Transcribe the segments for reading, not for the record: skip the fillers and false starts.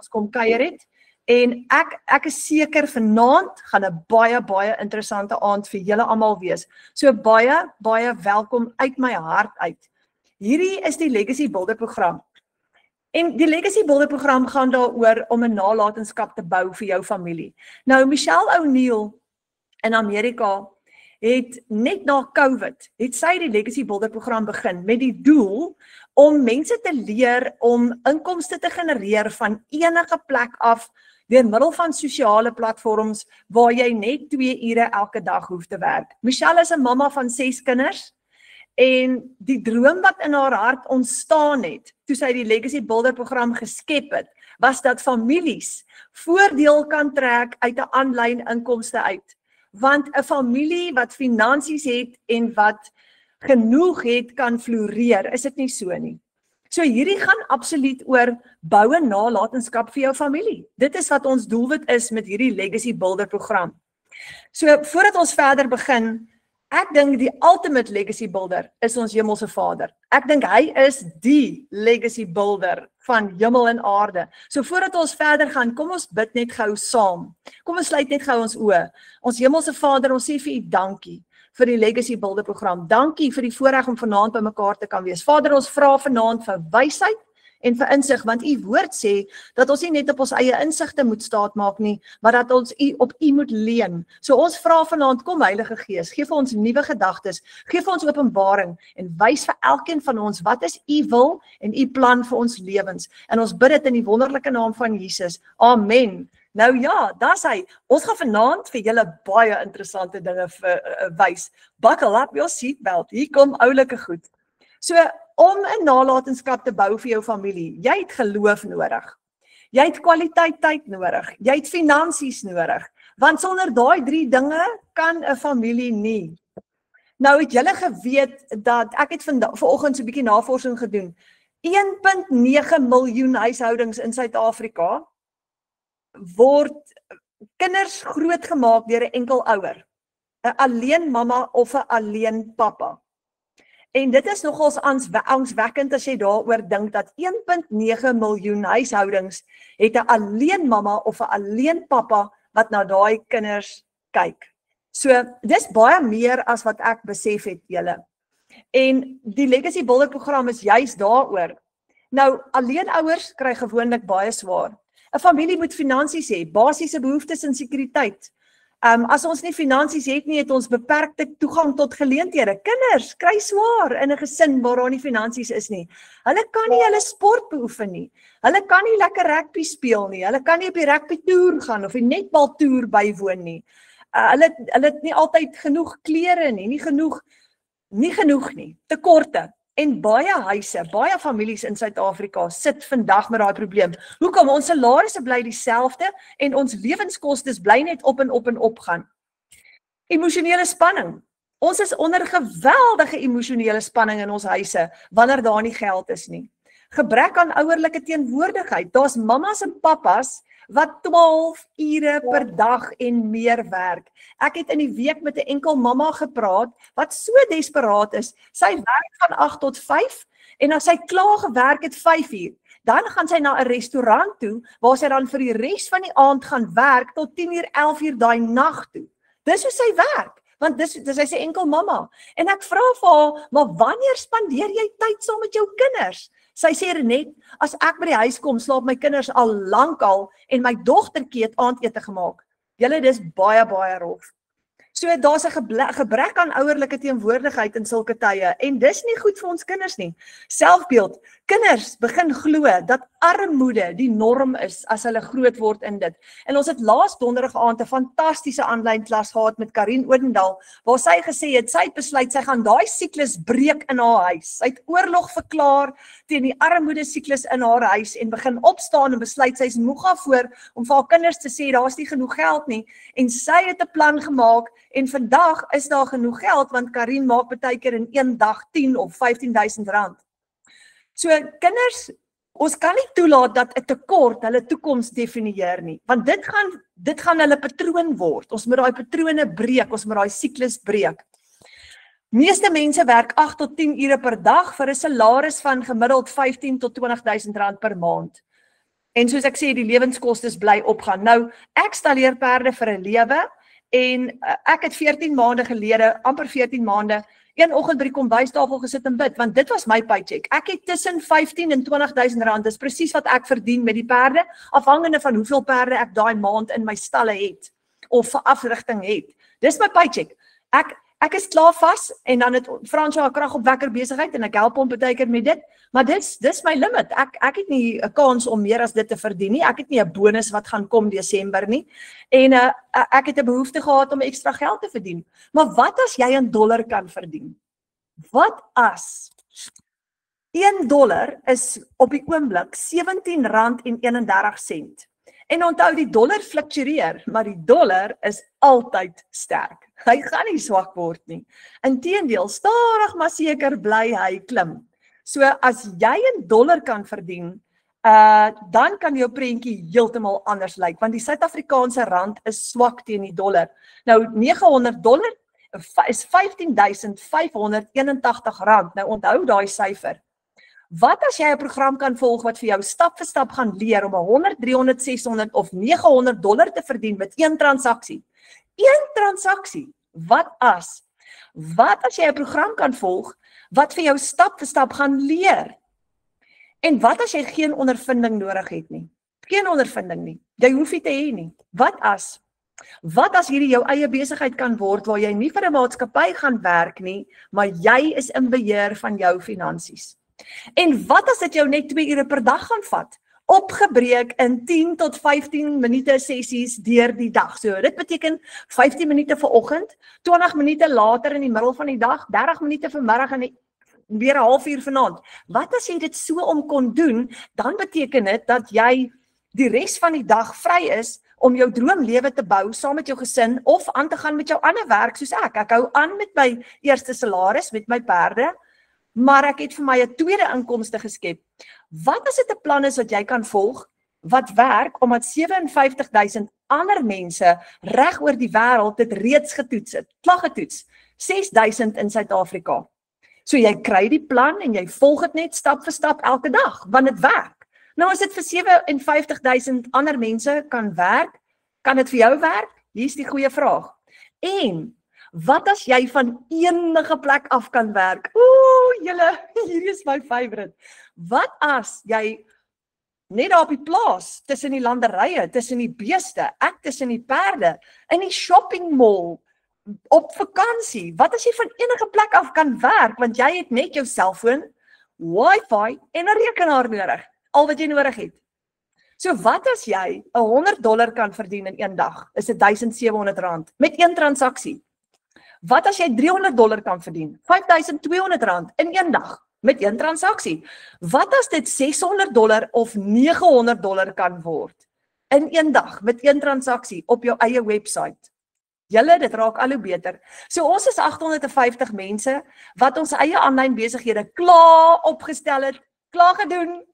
ons kom kuier het. En ek is seker vanaand gaan 'n baie interessante aand vir julle almal wees. So baie welkom uit my hart uit. Hierdie is die Legacy Builder program. En die Legacy Builder program gaan daaroor om 'n nalatenskap te bou vir jou familie. Nou Michelle O'Neil in Amerika het net na COVID, het sy die Legacy Builder program begin met die doel om mense te leer om inkomste te genereer van enige plek af deur middel van sosiale platforms waar jy net 2 ure elke dag hoef te werk. Michelle is 'n mamma van 6 kinders en die droom wat in haar hart ontstaan het toe sy die Legacy Builder program geskep het, was dat families voordeel kan trek uit 'n aanlyn inkomste uit. Want 'n familie wat finansies het en wat genoeg het kan floreer, is dit nie so nie. So hierdie gaan absoluut oor bou 'n nalatenskap vir jou familie. Dit is wat ons doelwit is met hierdie Legacy Builder program. So voordat ons verder begin, ek dink die ultimate Legacy Builder is ons hemelse Vader. Ek dink hy is die Legacy Builder van hemel en aarde. So voordat ons verder gaan, kom ons bid net gou saam. Kom ons sluit net gou ons oë. Ons hemelse Vader, ons sê vir U dankie vir die Legacy Builder program. Dankie vir die voorreg om vanaand by mekaar te kan wees. Vader, ons vra vanaand vir wysheid en vir insig, want U woord sê dat ons nie net op ons eie insigte moet staatmaak nie, maar dat ons op U moet leun. So ons vra vanaand, kom Heilige Gees, gee vir ons nuwe gedagtes, gee vir ons openbaring en wys vir elkeen van ons wat is U wil en U plan vir ons lewens. En ons bid dit in die wonderlike naam van Jesus. Amen. Nou ja, daar's hy. Ons gaan vanaand vir julle baie interessante dinge wys. Buckle up your seatbelt. Hier kom oulike goed. So, om 'n nalatenskap te bou vir jou familie, jy het geloof nodig. Jy het kwaliteit tyd nodig. Jy het finansies nodig. Want sonder daai 3 dinge kan 'n familie nie. Nou het julle geweet dat ek het vanoggend so 'n bietjie navorsing gedoen. 1.9 miljoen huishoudings in Suid-Afrika word kinders grootgemaak deur 'n enkel ouer, 'n alleen mamma of 'n alleen pappa. En dit is nogals angswekkend as jy daaroor dink dat 1.9 miljoen huishoudings het 'n alleen mamma of 'n alleen pappa wat na daai kinders kyk. So dis baie meer as wat ek besef het julle. En die Legacy Builder program is juis daaroor. Nou alleen ouers kry gewoonlik baie swaar. 'n Familie moet finansies hê, basiese behoeftes en sekuriteit. As ons nie finansies het nie, het ons beperkte toegang tot geleenthede. Kinders kry swaar in 'n gesin waar daar nie finansies is nie. Hulle kan nie hulle sport beoefen nie. Hulle kan nie lekker rugby speel nie. Hulle kan nie op die rugby toer gaan of die netbal toer bywoon nie. Hulle het nie altyd genoeg klere nie, nie genoeg nie, tekorte. En baie huise, baie families in Suid-Afrika sit vandag met daai probleem. Hoekom? Ons salarisse bly dieselfde en ons lewenskostes bly net op en op gaan. Emosionele spanning. Ons is onder geweldige emosionele spanning in ons huise wanneer daar nie geld is nie. Gebrek aan ouerlike teenwoordigheid. Daar's mammas en pappas wat 12 ure per dag en meer werk. Ek het in die week met 'n enkel mamma gepraat wat so desperaat is. Sy werk van 8 tot 5 en as sy klaar gewerk het 5 uur, dan gaan sy na 'n restaurant toe waar sy dan vir die res van die aand gaan werk tot 10 uur, 11 uur daai nag toe. Dis hoe sy werk, want dis sy's 'n enkel mamma. En ek vra vir haar, maar wanneer spandeer jy tyd saam met jou kinders? Sy sê net, as ek by die huis kom, slaap my kinders al lankal en my dogtertjie het aandete gemaak. Julle, dis baie rof. So daar's 'n gebrek aan ouerlike teenwoordigheid in sulke tye en dis nie goed vir ons kinders nie. Selfbeeld. Kinders begin glo dat armoede die norm is as hulle groot word in dit. En ons het laas donderdag aand 'n fantastiese aanlyn klas gehad met Karin Odendaal waar sy gesê het sy het besluit sy gaan daai siklus breek in haar huis. Sy het oorlog verklaar teen die armoede siklus in haar huis en begin opstaan en besluit sy is moeg daarvoor om vir haar kinders te sê daar's nie genoeg geld nie en sy het 'n plan gemaak. En vandag is daar genoeg geld, want Karin maak baie keer in een dag 10 of 15.000 rand. So kinders, ons kan nie toelaat dat 'n tekort hulle toekoms definieer nie, want dit gaan hulle patroon word. Ons moet daai patrone breek, ons moet daai siklus breek. Meeste mense werk 8 tot 10 ure per dag vir 'n salaris van gemiddeld 15 tot 20.000 rand per maand. En soos ek sê, die lewenskostes bly opgaan. Nou, ek stalleer perde vir 'n lewe en ek het 14 maande gelede, amper 14 maande, een oggend by die kombuistafel gesit en bid, want dit was my paycheck. Ek het tussen 15 en 20.000 rand, dis presies wat ek verdien met die perde, afhangende van hoeveel perde ek daai maand in my stalle het, of vir afrigting het. Dis my paycheck. Ek is klaar vas, en dan het Fransjo 'n kragopwekker besigheid, en ek help hom baie keer met dit, maar dis my limit. Ek het nie 'n kans om meer as dit te verdien nie, ek het nie 'n bonus wat gaan kom Desember nie, en ek het 'n behoefte gehad om ekstra geld te verdien. Maar wat as jy in dollar kan verdien? Wat as $1 is op die oomblik R17.31. En onthou, die dollar fluktueer, maar die dollar is altyd sterk. Hy gaan nie swak word nie. Inteendeel, stadig maar seker bly hy klim. So as jy in dollar kan verdien, dan kan jou prentjie heeltemal anders lyk, want die Suid-Afrikaanse rand is swak teen die dollar. Nou $900 is R15.581. Nou onthou daai syfer. Wat as jy 'n program kan volg wat vir jou stap vir stap gaan leer om 100, 300, 600 of $900 te verdien met een transaksie? Een transaksie. Wat as jy 'n program kan volg wat vir jou stap vir stap gaan leer? En wat as jy geen ondervinding nodig het nie? Geen ondervinding nie. Jy hoef dit te hê nie. Wat as hierdie jou eie besigheid kan word waar jy nie vir 'n maatskappy gaan werk nie, maar jy is in beheer van jou finansies? En wat as dit jou net 2 ure per dag gaan vat? Opgebreek in 10 tot 15 minute sessies deur die dag. So dit beteken 15 minute vir oggend, 20 minute later in die middel van die dag, 30 minute vir middag en weer 'n halfuur vanaand. Wat as jy dit so om kon doen, dan beteken dit dat jy die res van die dag vry is om jou droomlewe te bou saam met jou gesin of aan te gaan met jou ander werk soos ek. Ek hou aan met my eerste salaris met my perde, maar ek het vir my 'n tweede inkomste geskep. Wat as dit 'n plan is wat jy kan volg, wat werk omdat 57.000 ander mense reg oor die wêreld dit reeds getoets het, klaar getoets, 6.000 in Suid-Afrika. So jy kry die plan en jy volg dit net stap vir stap elke dag, want dit werk. Nou as dit vir 57.000 ander mense kan werk, kan dit vir jou werk? Hier is die goeie vraag. En wat as jy van enige plek af kan werk? Julle, hier is my favorite. Wat as jy net daar op die plaas, tussen die landerye, tussen die beeste, ek tussen die perde, in die shopping mall, op vakansie, wat as jy van enige plek af kan werk, want jy het net jou selfoon, wifi en 'n rekenaar nodig, al wat jy nodig het. So wat as jy $100 kan verdien in een dag, is dit R1.700 met een transaksie. Wat as jy $300 kan verdien, R5.200 in een dag, met een transaksie? Wat as dit $600 of $900 kan word, in een dag, met een transaksie, op jou eie website? Julle, dit raak al hoe beter. So ons is 850 mense, wat ons eie aanlyn besighede klaar opgestel het, klaar gedoen,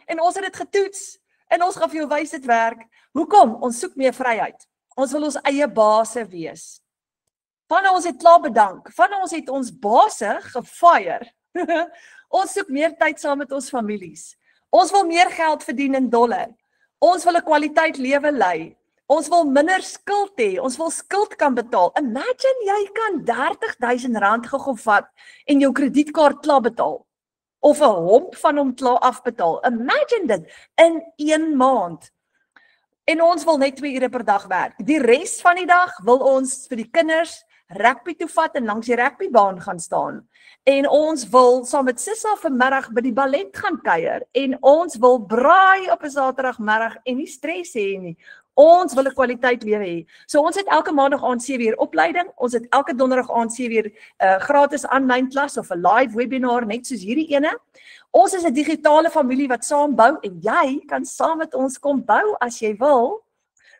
en ons het dit getoets, en ons gaan vir jou wys dit werk. Hoekom? Ons soek meer vryheid. Ons wil ons eie base wees. Van ons het klaar bedank, van ons het ons base gefire. Ons soek meer tyd saam met ons families. Ons wil meer geld verdien in dollar. Ons wil 'n kwaliteit lewe lei. Ons wil minder skuld hê. Ons wil skuld kan betaal. Imagine jy kan R30.000 gou vat en jou kredietkaart klaar betaal. Of 'n homp van hom klaar afbetaal. Imagine dit in 1 maand. En ons wil net 2 ure per dag werk. Die res van die dag wil ons vir die kinders rugby toe vat en langs die rugbybaan gaan staan. En ons wil saam met Sissa vanmiddag by die ballet gaan kuier. En ons wil braai op 'n Saterdagmiddag en nie stres hê nie. Ons wil 'n kwaliteit lewe hê. So ons het elke maandag aand 7 uur opleiding. Ons het elke donderdag aand 7 uur gratis aanlyn klas of 'n live webinar net soos hierdie ene. Ons is 'n digitale familie wat saam bou en jy kan saam met ons kom bou as jy wil.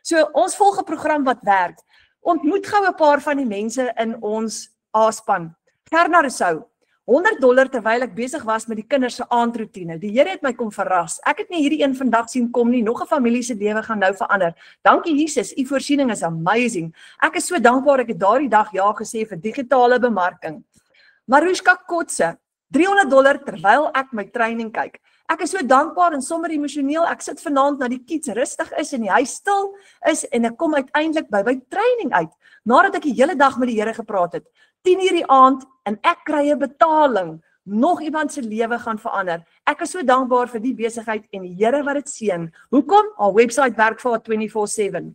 So ons volg 'n program wat werk. Ontmoet gou 'n paar van die mense in ons A-span. Gerna Rousseau, $100 terwyl ek besig was met die kinders se aandroetine. Die Here het my kom verras. Ek het nie hierdie een vandag sien kom nie. Nog 'n familie se lewe gaan nou verander. Dankie Jesus, u voorsiening is amazing. Ek is so dankbaar ek het daardie dag ja gesê vir digitale bemarking. Marushka Kotse, $300 terwyl ek my training kyk. Ek is so dankbaar en sommer emosioneel. Ek sit vanaand na die kids rustig is en die huis stil is en ek kom uiteindelik by training uit. Nadat ek die hele dag met die Here gepraat het, 10:00 die aand en ek kry 'n betaling. Nog iemand se lewe gaan verander. Ek is so dankbaar vir die besigheid en die Here wat dit seën. Hoekom? Haar webwerf werk vir haar 24/7.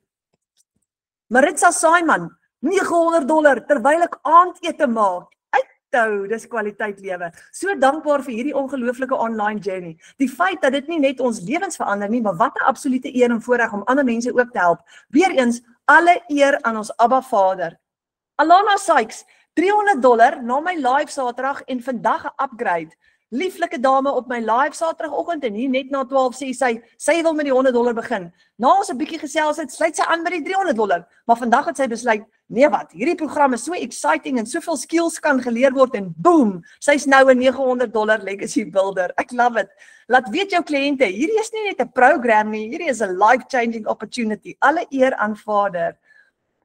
Maritza Simon, $900 terwyl ek aandete maak. Uithou, dis kwaliteit lewe. So dankbaar vir hierdie ongelooflike online journey. Die feit dat dit nie net ons lewens verander nie, maar wat 'n absolute eer en voorreg om ander mense ook te help. Weereens, alle eer aan ons Abba Vader. Alana Sykes, $300 na my live Saterdag en vandag 'n upgrade. Lieflike dame op my live Saterdagoggend en hier net na 12 sê sy wil met die $100 begin. Na ons 'n bietjie gesels het, sluit sy aan by die $300, maar vandag het sy besluit, nee wat, hierdie program is so exciting en soveel skills kan geleer word en boom, sy's nou 'n $900 legacy builder. Ek love it. Laat weet jou kliënte, hierdie is nie net 'n program nie, hierdie is 'n life-changing opportunity. Alle eer aan Vader.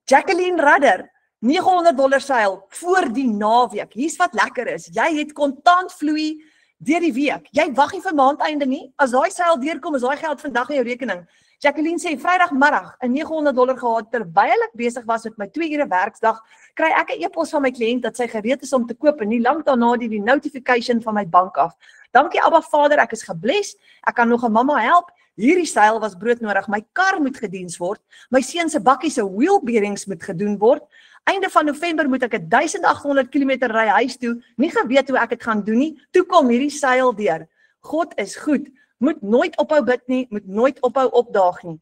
Jacqueline Rudder, $900 seil voor die naweek. Hier's wat lekker is. Jy het kontant vloei deur die week. Jy wag nie vir maandeinde nie. As daai seil deurkom, is daai geld vandag in jou rekening. Jacqueline sê Vrydagmiddag 'n $900 gehad terwyl ek besig was met my 2 ure werksdag, kry ek 'n e-pos van my kliënt dat sy gereed is om te koop en nie lank daarna die notification van my bank af. Dankie Abba Vader, ek is gebless. Ek kan nog 'n mamma help. Hierdie seil was broodnodig. My kar moet gediens word. My seun se bakkie se wheel bearings moet gedoen word. Einde van November moet ek 1800 km ry huis toe. Nie geweet hoe ek dit gaan doen nie. Toe kom hierdie seil deur. God is goed. Moet nooit ophou bid nie, moet nooit ophou opdaag nie.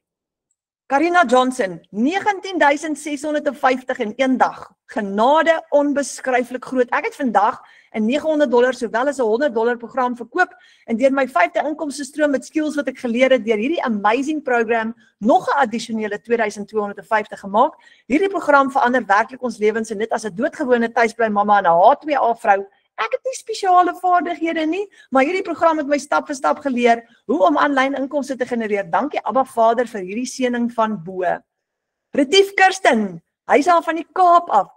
Karina Johnson, 19.650 in een dag. Genade onbeskryflik groot. Ek het vandag 'n $900 sowel as 'n $100 program verkoop en deur my 5de inkomste stroom met skills wat ek geleer het deur hierdie amazing program nog 'n addisionele 2250 gemaak. Hierdie program verander werklik ons lewens en dit as 'n doodgewone tuisbly mamma en 'n H2A vrou. Ek het nie spesiale vaardighede nie, maar hierdie program het my stap vir stap geleer hoe om aanlyn inkomste te genereer. Dankie Abba Vader vir hierdie seëning van bo. Retief Kirsten, hy is al van die Kaap af.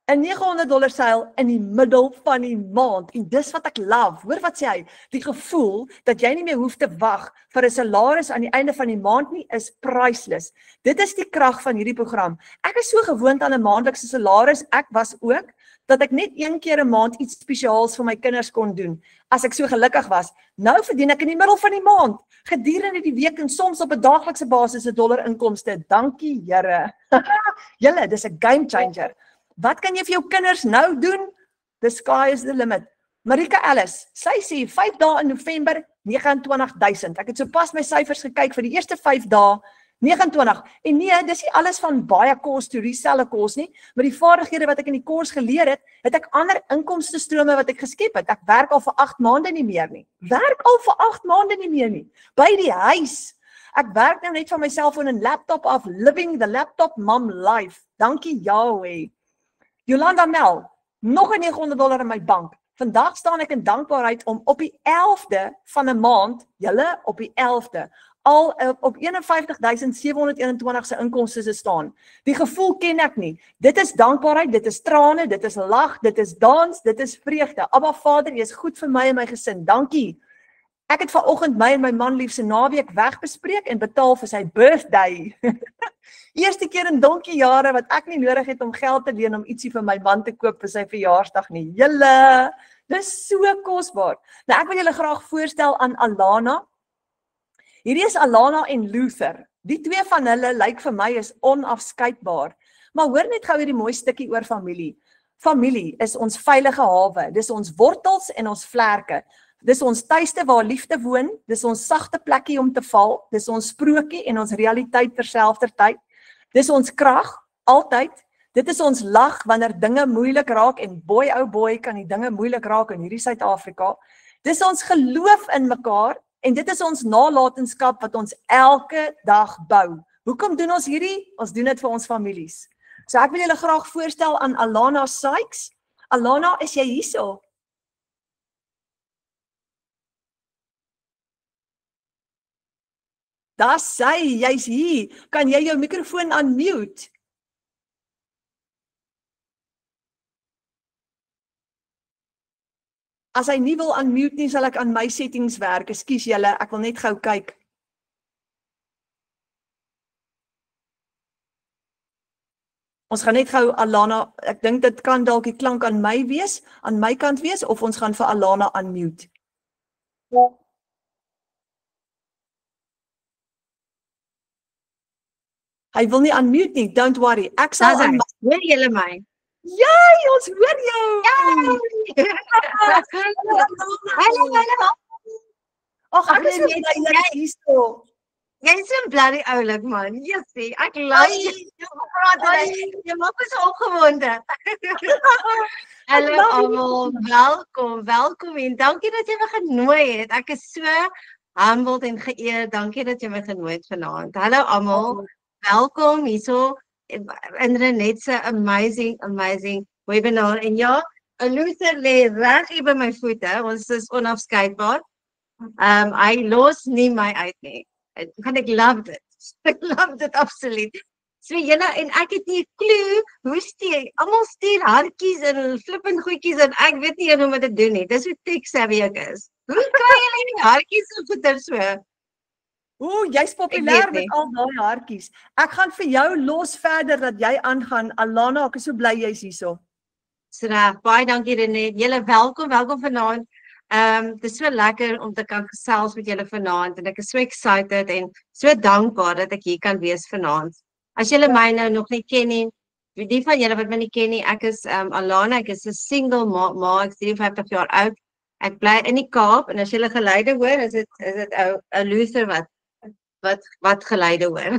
'n $900 seil in die middel van die maand. En dis wat ek love. Hoor wat sê hy? Die gevoel dat jy nie meer hoef te wag vir 'n salaris aan die einde van die maand nie, is priceless. Dit is die krag van hierdie program. Ek is so gewoond aan 'n maandelikse salaris. Ek was ook dat ek net een keer 'n maand iets spesiaals vir my kinders kon doen, as ek so gelukkig was. Nou verdien ek in die middel van die maand, gedurende die week en soms op 'n daaglikse basis $1 inkomste. Dankie Here. Julle, dis 'n game changer. Wat kan jy vir jou kinders nou doen? The sky is the limit. Marika Ellis, sy sê 5 dae in November, 29.000. Ek het sopas my syfers gekyk vir die eerste 5 dae, 29. En nee, dis nie alles van baie kos toe dieselfde kos nie, maar die vaardighede wat ek in die kurs geleer het, het ek ander inkomste strome wat ek geskep het. Ek werk al vir 8 maande nie meer nie. By die huis. Ek werk nou net van my selfoon en laptop af, living the laptop mom life. Dankie Yahweh. Jolanda Mel, nog 'n $900 in my bank. Vandag staan ek in dankbaarheid om op die 11de van 'n maand, julle op die 11de, al op 51.721 se inkomste te staan. Die gevoel ken ek nie. Dit is dankbaarheid, dit is trane, dit is lag, dit is dans, dit is vreugde. Abba Vader, jy is goed vir my en my gesin. Dankie. Ek het vanoggend my en my man lief se naweek wegbespreek en betaal vir sy birthday. Eerste keer in donkie jare wat ek nie nodig het om geld te leen om ietsie vir my man te koop vir sy verjaarsdag nie. Julle, dis so kosbaar. Nou ek wil julle graag voorstel aan Alana. Hierdie is Alana en Luther. Die twee van hulle lyk vir my is onafskeidbaar. Maar hoor net gou hierdie mooi stukkie oor familie. Familie is ons veilige hawe. Dis ons wortels en ons vlerke. Dis ons tuiste waar liefde woon. Dis ons sagte plekkie om te val. Dis ons sprokie en ons realiteit terselfdertyd. Dis ons krag, altyd. Dit is ons lag wanneer dinge moeilik raak en boy ou boy kan die dinge moeilik raak in hierdie Suid-Afrika. Dis ons geloof in mekaar en dit is ons nalatenskap wat ons elke dag bou. Hoekom doen ons hierdie? Ons doen dit vir ons families. So ek wil julle graag voorstel aan Alana Sykes. Alana, is jy hierso? Daar sy, jy's hier. Kan jy jou mikrofoon unmute? As hy nie wil unmute nie, sal ek aan my settings werk. Ekskuus julle, ek wil net gou kyk. Ons gaan net gou Alana, ek dink dit kan dalk die klank aan my wees, aan my kant wees, of ons gaan vir Alana unmute. Hy wil nie unmute nie, don't worry. Ek sal aan my... Hoor julle my? Jy, ons hoor jou! Hallo. Ag, ek is net hier so. Jy's so bloody oulik man. Jessie, ek like jou praat. Jy maak my so opgewonde. Hallo almal, welkom en dankie dat jy my genooi het. Ek is so humbled en geëerd. Dankie dat jy my genooi het vanaand. Hallo almal, welkom hierso in Renet se amazing webinar. En ja, 'n Luther lê reg hier by my voete. Ons is onafskeidbaar. Hy los nie my uit nie. Ek loved it. Ek loved it absoluut. So julle en ek het nie 'n klou hoe stuur. Almal stuur hartjies en flippend goedjies en ek weet nie hoe om dit te doen nie. Dis hoe tech savvy ek is. Hoe kry julle die hartjies en goeie so? Ooh, jy's populêr met al daai hartjies. Ek gaan vir jou los verder dat jy aangaan. Alana, ek is so bly jy's hierso. So baie dankie Renet. Julle welkom vanaand. Dit is so lekker om te kan gesels met julle vanaand en ek is so excited en so dankbaar dat ek hier kan wees vanaand. As julle my nou nog nie ken nie, die van julle wat my nie ken nie, ek is Alana, ek is 'n single ma, ek is 53 jaar oud. Ek bly in die Kaap en as julle geluide hoor, is dit 'n Luther wat geluide hoor.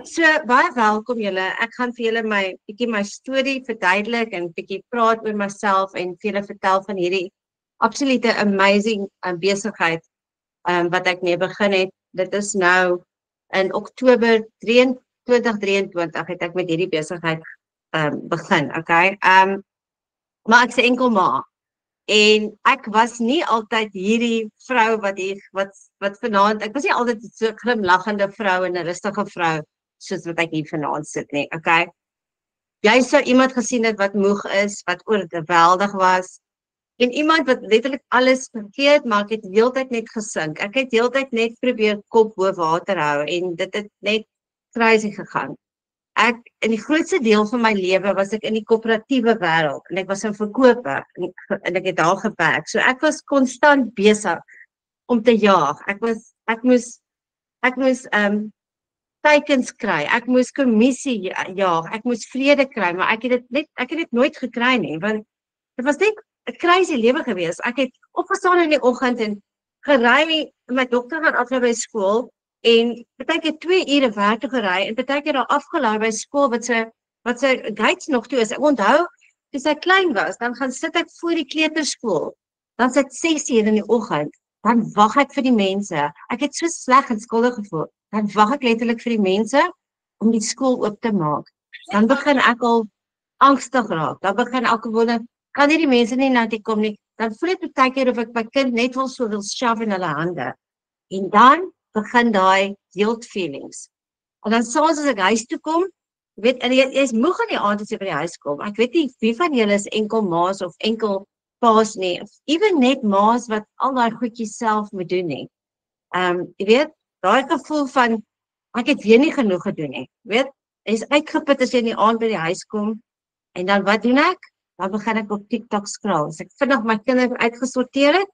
So baie welkom julle. Ek gaan vir julle bietjie my storie verduidelik en bietjie praat oor myself en vir julle vertel van hierdie absolute amazing besigheid wat ek mee begin het. Dit is nou in Oktober 2023 het ek met hierdie besigheid begin, okay? Maar ek is 'n enkel ma en ek was nie altyd hierdie vrou wat vanaand, ek was nie altyd so glimlaggende vrou en 'n rustige vrou soos wat ek hier vanaand sit nie, okay? Jy sou iemand gesien het wat moeg is, wat oorweldig was. En iemand wat letterlik alles vergeet, maar ek het die hele tyd net gesink. Ek het die hele tyd net probeer kop bo water hou en dit het net crazy gegaan. In die grootste deel van my lewe was ek in die koöperatiewe wêreld en ek was 'n verkoper en ek het daar gewerk. So ek was konstant besig om te jaag. Ek moes teikens kry. Ek moes kommissie jaag. Ek moes vrede kry, maar ek het dit nooit gekry nie want dit was net 'n crazy lewe gewees. Ek het opgestaan in die oggend en gery my dogter gaan aflaai by skool en partykeer 2 ure werk toe gery en partykeer daar afgelaai by skool wat sy gates nog toe is. Ek onthou toe sy klein was, dan gaan sit ek voor die kleuterskool. Dan sit 6 uur in die oggend. Dan wag ek vir die mense. Ek het so sleg en skuldig gevoel. Dan wag ek letterlik vir die mense om die skool oop te maak. Dan begin ek al angstig raak. Dan begin ek wonder, kan hierdie mense nie na toe kom nie. Dan voel dit baie keer of ek my kind net wil shove in hulle hande. En dan begin daai guilt feelings. En dan soms as ek huis toe kom, weet jy's moeg aan die aand as jy by die huis kom. Ek weet nie wie van julle is enkel ma's of enkel pa's nie. Even net ma's wat al daai goedjies self moet doen nie. Jy weet, daai gevoel van ek het weer nie genoeg gedoen nie. Weet, jy's uitgeput as jy in die aand by die huis kom. En dan wat doen ek? Dan begin ek op TikTok scroll. As ek vinnig my kinders uitgesorteer het,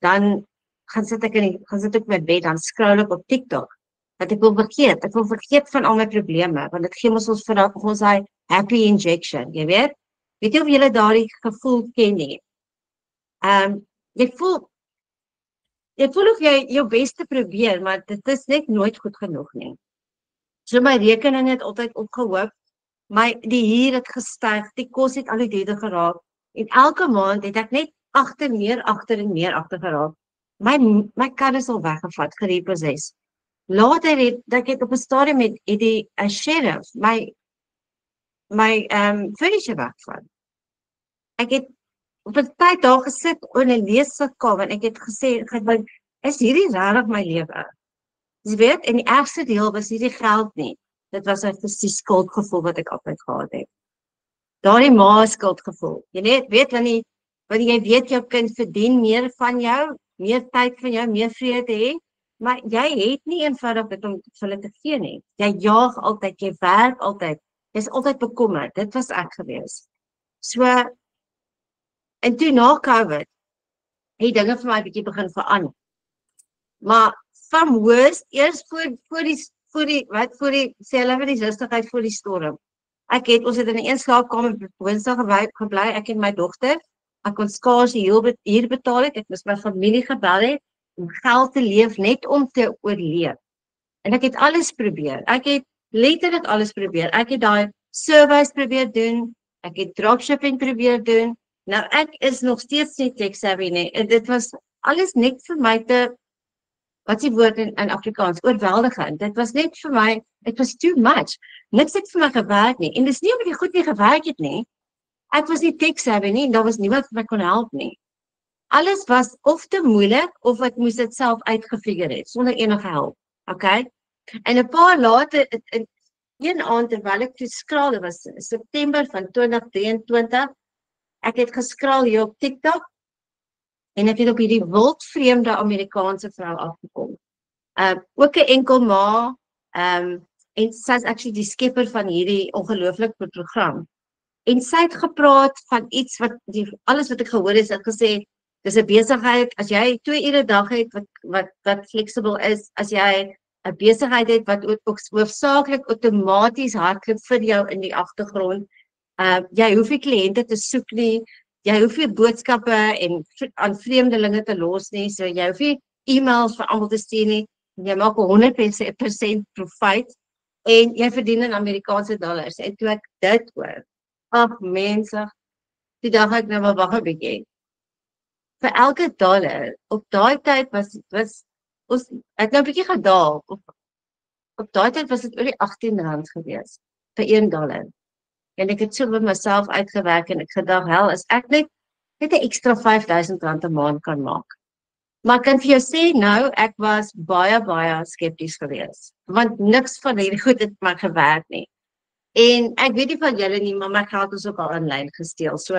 dan gaan sit ek met bed, dan scroll ek op TikTok. Dat ek wil vergeet van al my probleme, want dit gee ons daai happy injection, jy weet? Weet jy of julle daardie gevoel ken nie? Jy voel of jy jou bes te probeer, maar dit is net nooit goed genoeg nie. So my rekening het altyd opgehoop, die huur het gestyg, die kos het al die duurder geraak, en elke maand het ek net meer agter geraak. My kar is al weggevat, gerepossess. Later het ek op 'n stadium met die sheriff my furniture weggevat. Ek het op 'n tyd daar gesit in 'n leeskamer en ek het gesê, is hierdie regtig my lewe? Jy weet, en die ergste deel was hierdie geld nie. Dit was die skuldgevoel wat ek altyd gehad het. Daardie ma skuldgevoel. Jy weet wanneer Want jy weet jou kind verdien meer van jou, meer tyd van jou, meer vrede hê, maar jy het nie eenvoudig dit om vir hulle te gee nie. Jy jaag altyd, jy werk altyd, jy's altyd bekommerd. Dit was ek gewees. So, en toe na COVID, het dinge vir my 'n bietjie begin verander. Maar van worst, eers voor die rustigheid voor die storm. Ons het in 'n slaapkamer Woensdag gebly, ek en my dogter. Ek kon skaars hier betaal het, ek moes my familie gebel het om geld te leef net om te oorleef. En ek het alles probeer. Ek het letterlik alles probeer. Ek het daai surveys probeer doen, ek het dropshipping probeer doen. Nou ek is nog steeds nie tech savvy nie. En dit was alles net vir my wat is die woord in Afrikaans, oorweldigend. Dit was net vir my, it was too much. Niks het vir my gewerk nie. En dis nie omdat die goed nie gewerk het nie. Ek was nie tech savvy nie en daar was niemand wat my kon help nie. Alles was of te moeilik of ek moes dit self uitgefigure het sonder enige hulp. Okay? En 'n paar later in een aand terwyl ek toe skraal, dit was September van 2023. Ek het geskraal hier op TikTok en ek het op hierdie wildvreemde Amerikaanse vrou afgekom. Ook 'n enkel ma, en sy is actually die skepper van hierdie ongelooflike program. En sy het gepraat van iets wat alles wat ek gehoor het, het gesê dis 'n besigheid as jy 2 ure 'n dag het wat fleksibel is, as jy 'n besigheid het wat ook hoofsaaklik outomaties hardloop vir jou in die agtergrond. Jy hoef nie kliënte te soek nie. Jy hoef nie boodskappe aan vreemdelinge te los nie. So jy hoef nie e-mails vir almal te stuur nie. Jy maak 100% profit en jy verdien in Amerikaanse dollars. En toe ek dit hoor, ag mense, die dag ek nou maar wag 'n bietjie. Vir elke dollar op daai tyd was ons het nou 'n bietjie gedaal. Op daai tyd was dit oor die R18 gewees vir $1. En ek het so met myself uitgewerk en ek gedag, hel, as ek net 'n ekstra R5000 'n maand kan maak. Maar ek kan vir jou sê nou, ek was baie skepties geweest, want niks van hierdie goed het my gewerk nie. En ek weet nie van julle nie, maar my geld is ook al aanlyn gesteel. So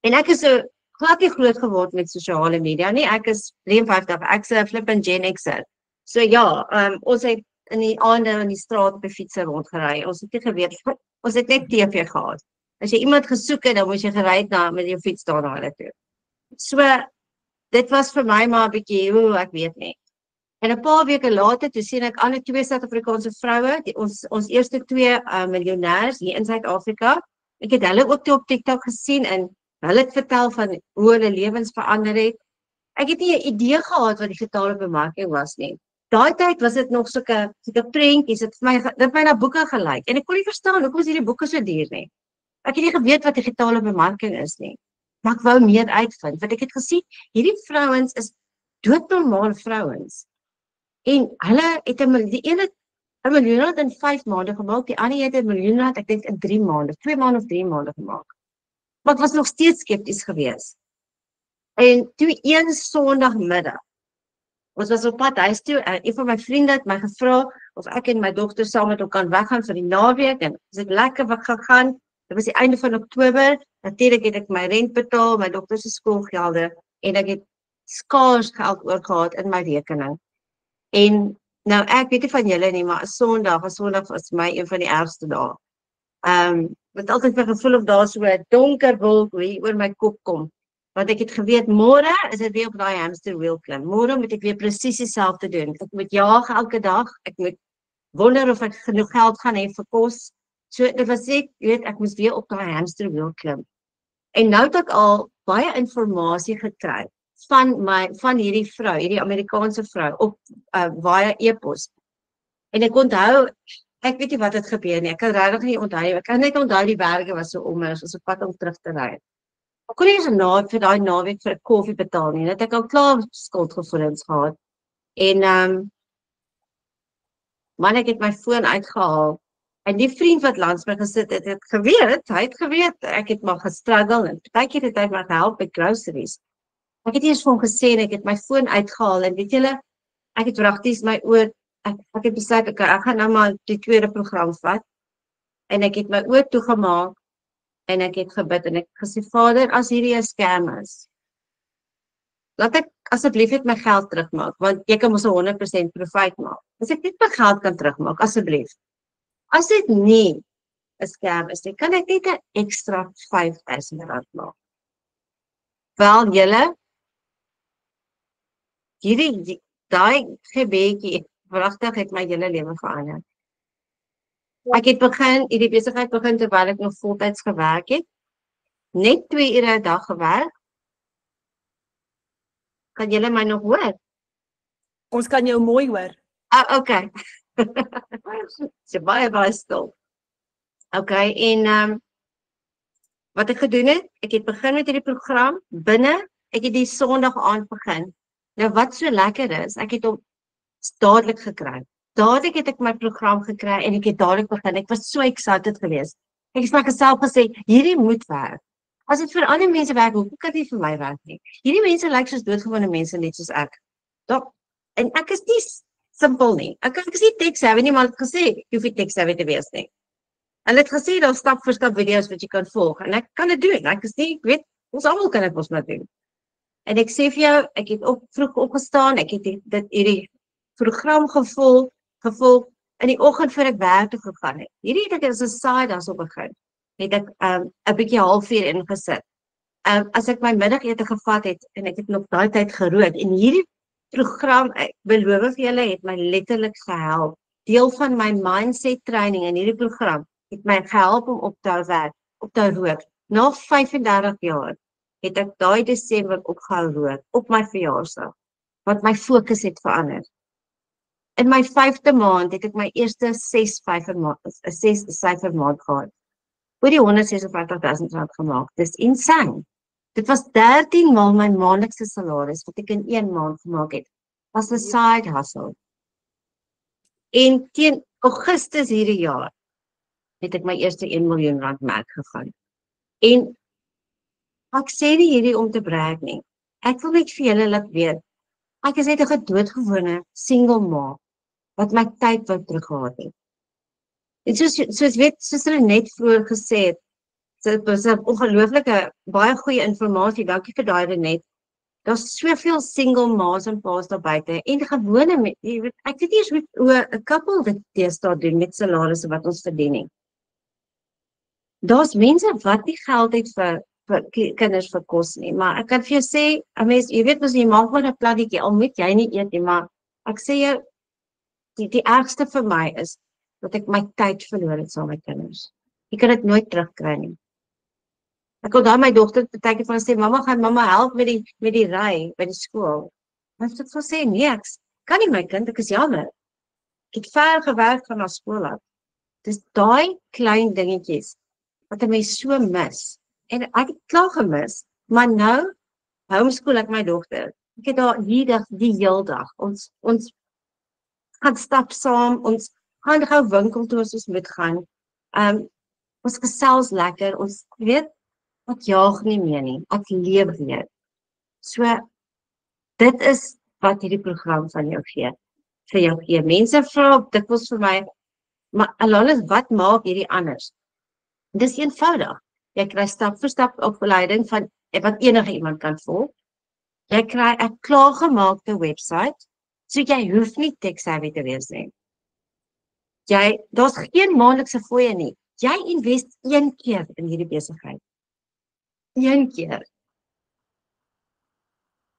en ek is so glad nie groot geword met sosiale media nie. Ek is 53, ek's 'n flippin Gen X'er. So ja, ons het in die aande in die straat op die fietser rondgery. Ons het nie geweet, ons het net TV gehad. As jy iemand gesoek het, dan moes jy gery het met jou fiets daar na hulle toe. So dit was vir my maar 'n bietjie, ek weet nie. En 'n paar weke later, toe sien ek ander 2 Suid-Afrikaanse vroue, ons eerste 2 miljonêers hier in Suid-Afrika. Ek het hulle ook toe op TikTok gesien en hulle het vertel van hoe hulle lewens verander het. Ek het nie 'n idee gehad wat digitale bemarking was nie. Daai tyd was dit nog sulke prentjies, dit my na boeke gelyk. En ek kon nie verstaan hoekom is hierdie boeke so duur nie. Ek het nie geweet wat digitale bemarking is nie. Maar ek wou meer uitvind, want ek het gesien hierdie vrouens is doodnormale vrouens. En hulle het die ene 'n miljoen in 5 maande gemaak, die ander het 'n miljoen ek dink in 3 maande, 2 maande of 3 maande gemaak. Maar ek was nog steeds skepties geweest. En toe een Sondagmiddag, ons was op pad huis toe, en een van my vriende het my gevra of ek en my dogter saam met hom kan weggaan vir die naweek, en ons het lekker gegaan. Dit was die einde van Oktober, natuurlik het ek my rent betaal, my dogter se skoolgelde, en ek het skaars geld oorgehad in my rekening. En nou ek weet nie van julle nie, maar 'n Sondag was vir my een van die ergste dae. Met altyd my gevoel of daar so 'n donker wolk oor my kop kom. Want ek het geweet, môre is dit weer op daai hamster wheel klim. Môre moet ek weer presies dieselfde doen. Ek moet jaag elke dag. Ek moet wonder of ek genoeg geld gaan hê vir kos. So dit was ek moes weer op daai hamster wheel klim. En nou het ek al baie inligting gekry van hierdie vrou, hierdie Amerikaanse vrou op via e-pos. En ek onthou, ek weet nie wat het gebeur nie. Ek kan regtig nie onthou nie. Ek kan net onthou die berge was so om ons op pad om terug te ry. Ek kon nie eens vir daai naweek vir 'n koffie betaal nie. Net ek al klaar skuldgevoelens gehad. En man, ek het my foon uitgehaal. En die vriend wat langs my gesit het, hy het geweet, ek het maar gestruggle en partykeer het hy my gehelp met groceries. Ek het eers vir hom gesê en ek het my foon uitgehaal en weet julle, ek het wragties my oor, ek het besluit ek gaan nou maar die tweede program vat en ek het my oor toegemaak en ek het gebid en ek gesê, Vader, as hierdie 'n scam is, laat ek asseblief net my geld terugmaak, want jy kan mos 100% profijt maak. As ek net my geld kan terugmaak, asseblief. As dit nie 'n scam is nie, kan ek net 'n ekstra R5,000 maak. Wel, julle, daai gebedjie, wragtig het my hele lewe verander. Ek het hierdie besigheid begin terwyl ek nog voltyds gewerk het. Net 2 ure 'n dag gewerk. Kan julle my nog hoor? Ons kan jou mooi hoor. Okay. So baie stil. Okay, en wat ek gedoen het, ek het begin met hierdie program binne, ek het die Sondag aand begin. Nou wat so lekker is, ek het hom dadelik gekry. Dadelik het ek my program gekry en ek het dadelik begin. Ek was so excited geweest. Ek het vir myself gesê, hierdie moet werk. As dit vir ander mense werk, hoekom kan dit vir my werk nie? Hierdie mense lyk soos doodgewone mense net soos ek. En ek is nie simpel nie. Ek is nie tech-savvy nie, maar ek het gesê, jy hoef nie tech-savvy te wees nie. En het gesê, daar stap vir stap video's wat jy kan volg. En ek kan dit doen. Ek is nie, ek weet, ons almal kan dit ons maar doen. En ek sê vir jou, ek het vroeg opgestaan, ek het hierdie program gevolg in die oggend voor ek werk toe gegaan het. Hierdie het ek as 'n side hustle begin. Het ek 'n bietjie halfuur ingesit. As ek my middagete gevat het en ek het nog daai tyd gerook en hierdie program, ek beloof vir julle, het my letterlik gehelp. Deel van my mindset training in hierdie program het my gehelp om op te hou werk, op te hou rook. Na 35 jaar het ek daai Desember opgehou rook op my verjaarsdag, want my fokus het verander. In my 5de maand het ek my eerste 6 syfer maand gehad. Oor die R156,000 gemaak. Dis insane. Dit was 13 maal my maandelikse salaris wat ek in 1 maand gemaak het. Was 'n side hustle. En teen Augustus hierdie jaar het ek my eerste R1 miljoen merk gegaan. En ek sê nie hierdie om te brag nie. Ek wil net vir julle laat weet, ek is net 'n doodgewone single ma wat my tyd wou teruggehad het. En soos hulle net vroeër gesê het, dit was 'n ongelooflike, baie goeie inligting, dankie vir daai net. Daar's soveel single ma's en pa's daar buite en gewone, jy weet, ek weet nie hoe 'n koppel dit deesdae doen met salarisse wat ons verdien nie. Daar's mense wat nie geld het vir kinders vir kos nie, maar ek kan vir jou sê, 'n mens, jy weet mos jy maak maar 'n plannetjie, al moet jy nie eet nie, maar ek sê jou, die ergste vir my is dat ek my tyd verloor het saam met kinders. Ek kan dit nooit terugkry nie. Ek kon daar my dogter partykeer van sê, mamma help met die ry by die skool. Maar ek het gesê, nee, ek kan nie my kind, ek is jammer. Ek het ver gewerk van na skool af. Dis daai klein dingetjies wat 'n mens so mis. En ek het klaar gemis, maar nou homeschool ek my dogter. Ek het daar die heel dag. Ons gaan stap saam, ons gaan gou winkel toe as ons moet gaan. Ons gesels lekker, ons weet, ek jaag nie meer nie, ek leef weer. So, dit is wat hierdie program van jou gee, vir jou gee. Mense vra dikwels vir my, maar Alanis, wat maak hierdie anders? Dis eenvoudig. Jy kry stap vir stap opleiding van wat enige iemand kan volg. Jy kry 'n klaargemaakte webwerf, so jy hoef nie tech-savvy te wees nie. Daar's geen maandelikse fooie nie. Jy invest 1 keer in hierdie besigheid. 1 keer.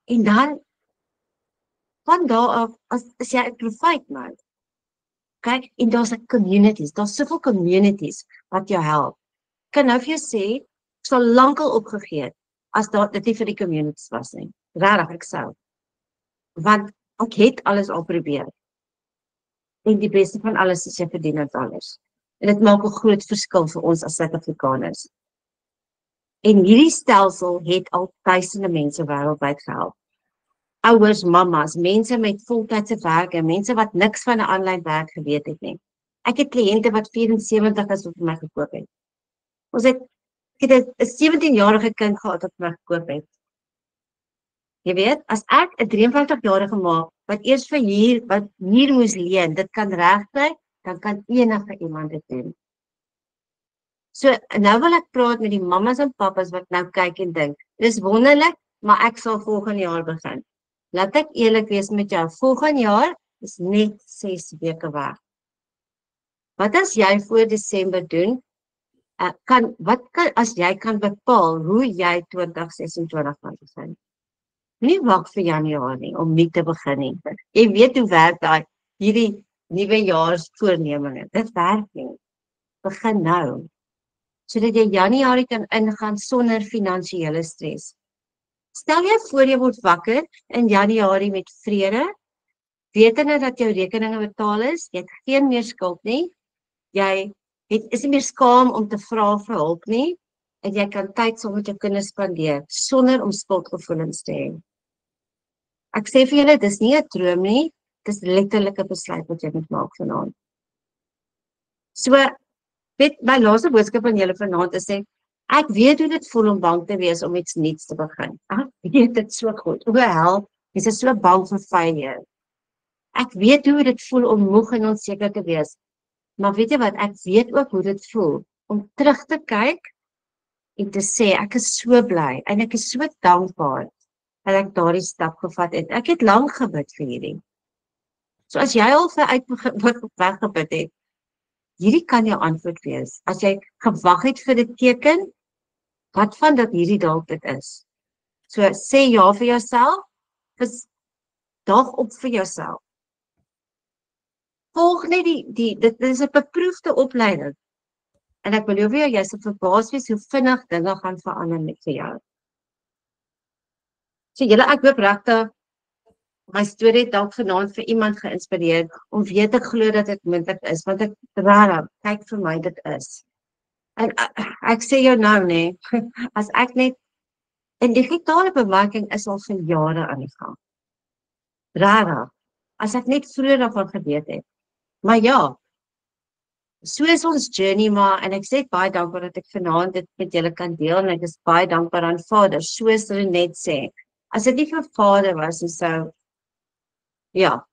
En dan, van daar af, as jy 'n profijt maak, kyk, en daar's soveel communities wat jou help. Ek kan nou vir jou sê, ek sal lankal opgegee het, as dit nie vir die communities was nie. Regtig, ek sou. Want ek het alles al probeer. En die beste van alles is jy verdien dit alles. En dit maak 'n groot verskil vir ons as Suid-Afrikaners. En hierdie stelsel het al duisende mense wêreldwyd gehelp. Ouers, mammas, mense met voltydse werke, mense wat niks van 'n aanlyn werk geweet het nie. Ek het kliënte wat 74 is wat vir my gekoop het. Ek het 'n 17-jarige kind gehad wat vir my gekoop het. Jy weet, as ek 'n 53-jarige ma wat eers vir hier moes leen, dit kan regkry, dan kan enige iemand dit doen. So nou wil ek praat met die mammas en pappas wat nou kyk en dink, dis wonderlik, maar ek sal volgende jaar begin. Laat ek eerlik wees met jou, volgende jaar is net 6 weke weg. Wat as jy voor Desember doen? As jy kan bepaal hoe jy 2026 gaan begin? Nie wag vir Januarie nie, om nie te begin nie. Jy weet hoe werk hierdie nuwejaarsvoornemings. Dit werk nie. Begin nou. Sodat jy Januarie kan ingaan sonder finansiële stres. Stel jy voor jy word wakker in Januarie met vrede, wetende dat jou rekeninge betaal is, jy het geen meer skuld nie, jy is nie meer skaam om te vra vir hulp nie, en jy kan tyd saam met jou kinders spandeer, sonder om skuldgevoelens te hê. Ek sê vir julle, dis nie 'n droom nie, dis letterlik 'n besluit wat jy moet maak vanaand. So, my laaste boodskap aan julle vanaand is sê, ek weet hoe dit voel om bang te wees om iets nuuts te begin. Ek weet dit so goed. Hoewel, jy is so bang vir failure. Ek weet hoe dit voel om moeg en onseker te wees. Maar weet jy wat, ek weet ook hoe dit voel om terug te kyk en te sê, ek is so bly en ek is so dankbaar dat ek daardie stap gevat het. Ek het lank gebid vir hierdie. So as jy al weggebid het, hierdie kan jou antwoord wees. As jy gewag het vir 'n teken, wat van dat hierdie dalk dit is? So sê ja vir jouself, dag op vir jouself. Volg net dit is 'n beproefde opleiding. En ek beloof jou, jy sal verbaas wees hoe vinnig dinge gaan verander met vir jou. So julle, ek hoop regtig my storie het dalk vanaand vir iemand geïnspireer om weer te glo dat dit moontlik is, want ek raar, kyk vir my dit is. En ek sê jou nou nee, as ek net in digitale bemarking is al vir jare aan die gang. Raar, as ek net vroeër daarvan geweet het. Maar ja, so is ons journey maar, en ek sê baie dankbaar dat ek vanaand dit met julle kan deel, en ek is baie dankbaar aan Vader, soos Renet sê. As dit nie vir Vader was, so ja,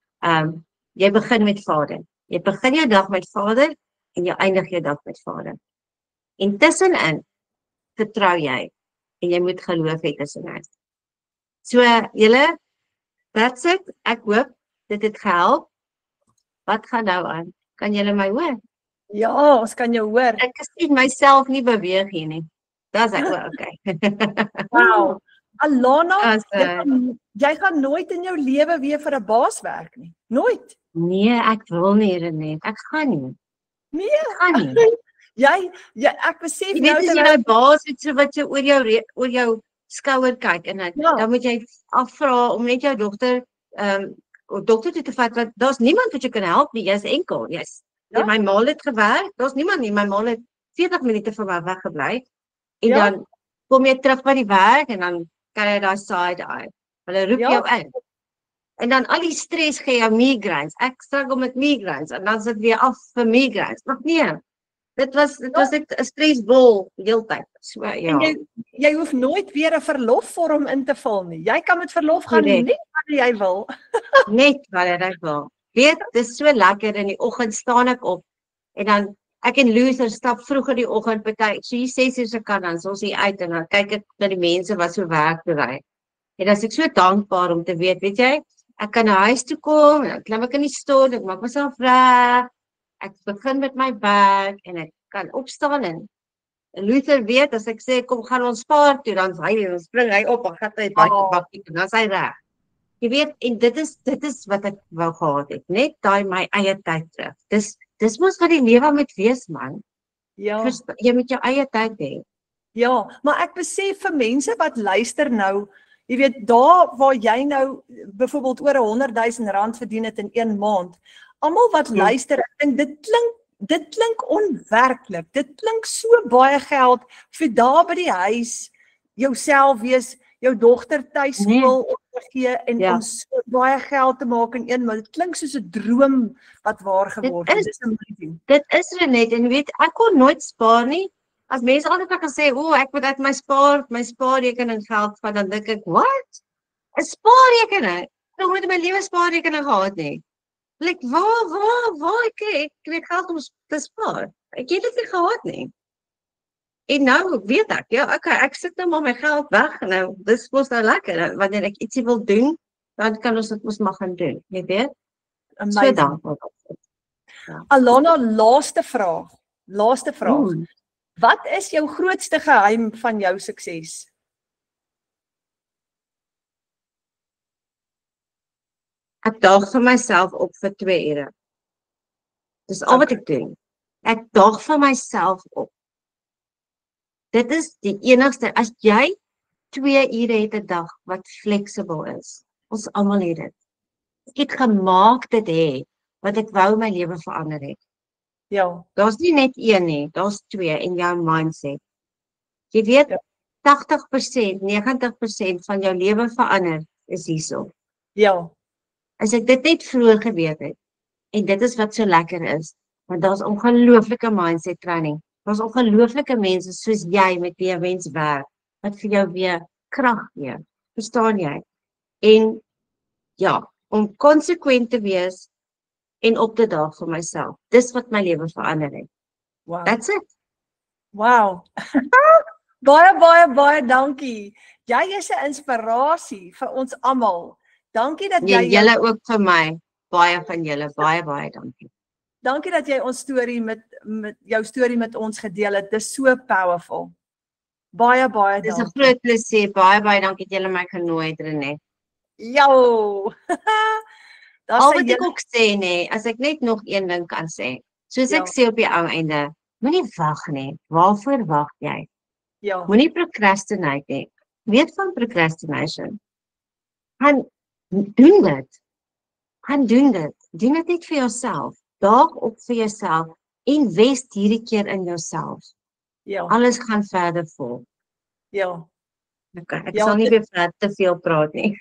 jy begin met Vader. Jy begin jou dag met Vader en jy eindig jou dag met Vader. En tussenin vertrou jy en jy moet geloof hê tussenin. So julle, that's it. Ek hoop dit het gehelp. Wat gaan nou aan? Kan julle my hoor? Ja, ons kan jou hoor. Ek sien myself nie beweeg hier nie. Dis ek ook okay. Wow. Alana, jy gaan nooit in jou lewe weer vir 'n baas werk nie. Nooit. Nee, ek wil nie, Renet. Ek gaan nie. Nee, ek gaan nie. Ek besef jy weet, as jy nou baas het so wat jy oor jou skouer kyk en dan moet jy afvra om net jou dogter dokter toe te vat, want daar's niemand wat jou kan help nie. Jy's enkel. My ma het gewerk. Daar's niemand nie. My ma het 40 minute van my weggebly. En dan kom jy terug by die werk en dan kan jy daai side eye. Hulle roep jou in. En dan al die stres gee jou migraines. Ek struggle met migraines en dan sit weer af vir migraines. Maar nee. Dit was 'n stresbol heeltyd. So ja. En jy hoef nooit weer 'n verlofvorm in te vul nie. Jy kan met verlof gaan net wanneer jy wil. Net wanneer ek wil. Weet, dit is so lekker in die oggend staan ek op en dan ek en Luther stap vroeg in die oggend party, so hier 6:00 se kan dan ons hier uit en dan kyk ek na die mense wat so werk bereik. En dan is ek so dankbaar om te weet jy, ek kan na huis toe kom en dan klim ek in die stoel, ek maak myself reg. Ek begin met my werk en ek kan opstaan en Luther weet as ek sê kom gaan ons spaar toe, dan spring hy op en gaan hy bakkie en dan is hy reg. Jy weet, en dit is wat ek wou gehad het, net daai my eie tyd terug. Dis mos wat die lewe moet wees, man. Ja. Jy moet jou eie tyd hê. Ja, maar ek besef vir mense wat luister nou, jy weet, daar waar jy nou byvoorbeeld oor R100,000 verdien het in 1 maand, almal wat luister, ek dink dit klink onwerklik. Dit klink so baie geld vir daar by die huis, jouself wees, jou dogter tuiskool opgegee en om so baie geld te maak in 1 maand. Dit klink soos 'n droom wat waar geword het. Dit is Renet, en weet, ek kon nooit spaar nie. As mense altyd kan sê, ek moet uit my spaarrekening geld vat, dan dink ek, wat? 'n Spaarrekening? Ek het my lewe spaarrekening gehad nie. Like, waar ek kry geld om te spaar? Ek het dit nie gehad nie. En nou weet ek, ja, okay, ek sit nou maar my geld weg nou. Dis mos nou lekker. Wanneer ek ietsie wil doen, dan kan ons dit mos maar gaan doen. Jy weet? So Amazing. dankbaar. Ja. Alana, laaste vraag. Laaste vraag. Hmm. Wat is jou grootste geheim van jou sukses? Ek daag vir myself op vir 2 ure. Dis al wat ek doen. Ek daag vir myself op. Dit is die enigste, as jy 2 ure het 'n dag wat flexible is. Ons almal het dit. Ek het gemaak dit hê wat ek wou my lewe verander het. Ja, Daar's nie net een nie, daar's 2 in jou mindset. Jy weet, Ja. 80%, 90% van jou lewe verander is hierso. ja, As ek dit net vroeër geweet het, en dit is wat so lekker is, want daar's ongelooflike mindset training. Daar's ongelooflike mense soos jy met wie 'n mens werk, wat vir jou weer krag gee. Verstaan jy? En ja, om konsekwent te wees en op te daag vir myself. Dis wat my lewe verander het. wow. That's it. Wow. Baie dankie. Jy is 'n inspirasie vir ons almal. Dankie dat En jy julle ook vir my. Baie van julle, baie dankie. dankie dat jy ons storie met jou storie met ons gedeel het. Dis so powerful. Baie Dis 'n dankie. groot plesier. Baie dankie dat julle my genooi het, René. Jou. Daar's Al 'n wat ek hele- ook sê nê, as ek net nog een ding kan sê. Soos Ja. ek sê op die ou einde, moenie wag nie. Waarvoor wag jy? Ja, Moenie procrastinate nie. Weet van procrastination. Gaan doen dit. Gaan doen dit. Doen dit net vir jouself. Daag op vir jouself. Invest hierdie keer in jouself. ja, Alles gaan verder vol. ja. Okay, ek Ja, sal nie dit- weer te veel praat nie.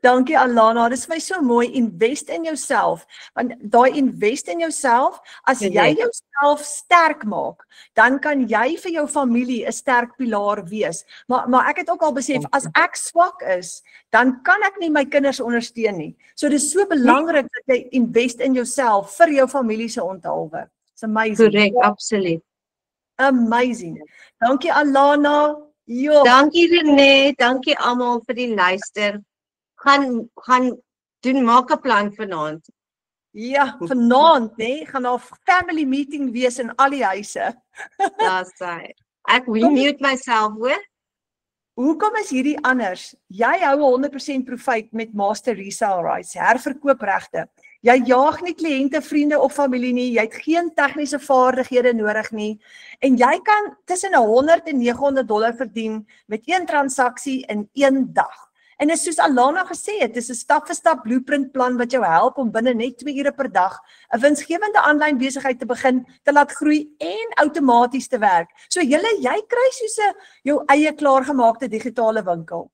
Dankie Alana, dis vir my so mooi, invest in jouself. Want daai invest in jouself, as jy Korrek. jouself sterk maak, dan kan jy vir jou familie 'n sterk pilaar wees. Maar ek het ook al besef, as ek swak is, dan kan ek nie my kinders ondersteun nie. So dis so belangrik dat jy invest in jouself vir jou familie se onthaalwe. It's amazing. Korrek, absoluut. Amazing. Dankie Alana. Jo. Dankie René, dankie almal vir die luister. Gaan doen, maak 'n plan vanaand. Ja, vanaand nê, gaan daar 'n family meeting wees in al die huise. Daar's hy. Ek mute myself, hoor. Hoekom is hierdie anders? Jy hou 100% profiet met Master Resale Rights, herverkoopregte. Jy jaag nie kliënte, vriende of familie nie. Jy het geen tegniese vaardighede nodig nie en jy kan tussen $100 en $900 verdien met een transaksie in een dag. En dis soos Alana gesê het, dis 'n stap-vir-stap blueprint plan wat jou help om binne net 2 ure per dag 'n winsgewende aanlyn besigheid te begin, te laat groei en outomaties te werk. So jy kry soos 'n jou eie klaargemaakte digitale winkel.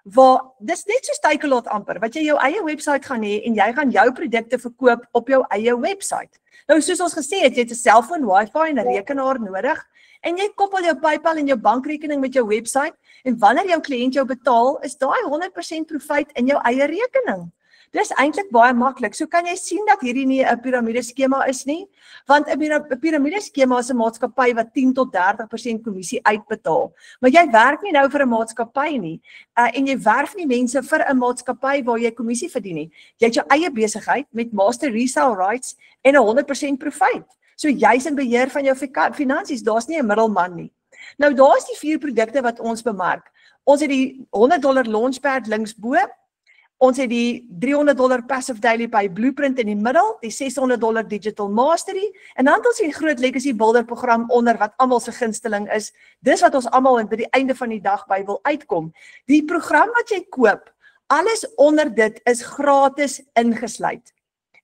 Waar dis net so Takealot amper, wat jy jou eie webwerf gaan hê en jy gaan jou produkte verkoop op jou eie webwerf. Nou soos ons gesê het, jy het 'n selfoon, wifi en 'n rekenaar nodig en jy koppel jou PayPal en jou bankrekening met jou webwerf en wanneer jou kliënt jou betaal, is daai 100% profiet in jou eie rekening. Dis eintlik baie maklik. So kan jy sien dat hierdie nie 'n piramideskema is nie, want 'n piramideskema is 'n maatskappy wat 10 tot 30% kommissie uitbetaal. Maar jy werk nie nou vir 'n maatskappy nie. En jy werf nie mense vir 'n maatskappy waar jy kommissie verdien nie. Jy het jou eie besigheid met Master Resale Rights en 'n 100% profiet. So jy's in beheer van jou finansies. Daar's nie 'n middelman nie. Nou daar's die 4 produkte wat ons bemark. Ons het die $100 Launchpad links bo. Ons het die $300 Passive Daily by Blueprint in die middel, die $600 Digital Mastery en dan het ons die groot Legacy Builder program onder wat almal se gunsteling is. Dis wat ons almal by die einde van die dag by wil uitkom. Die program wat jy koop, alles onder dit is gratis ingesluit.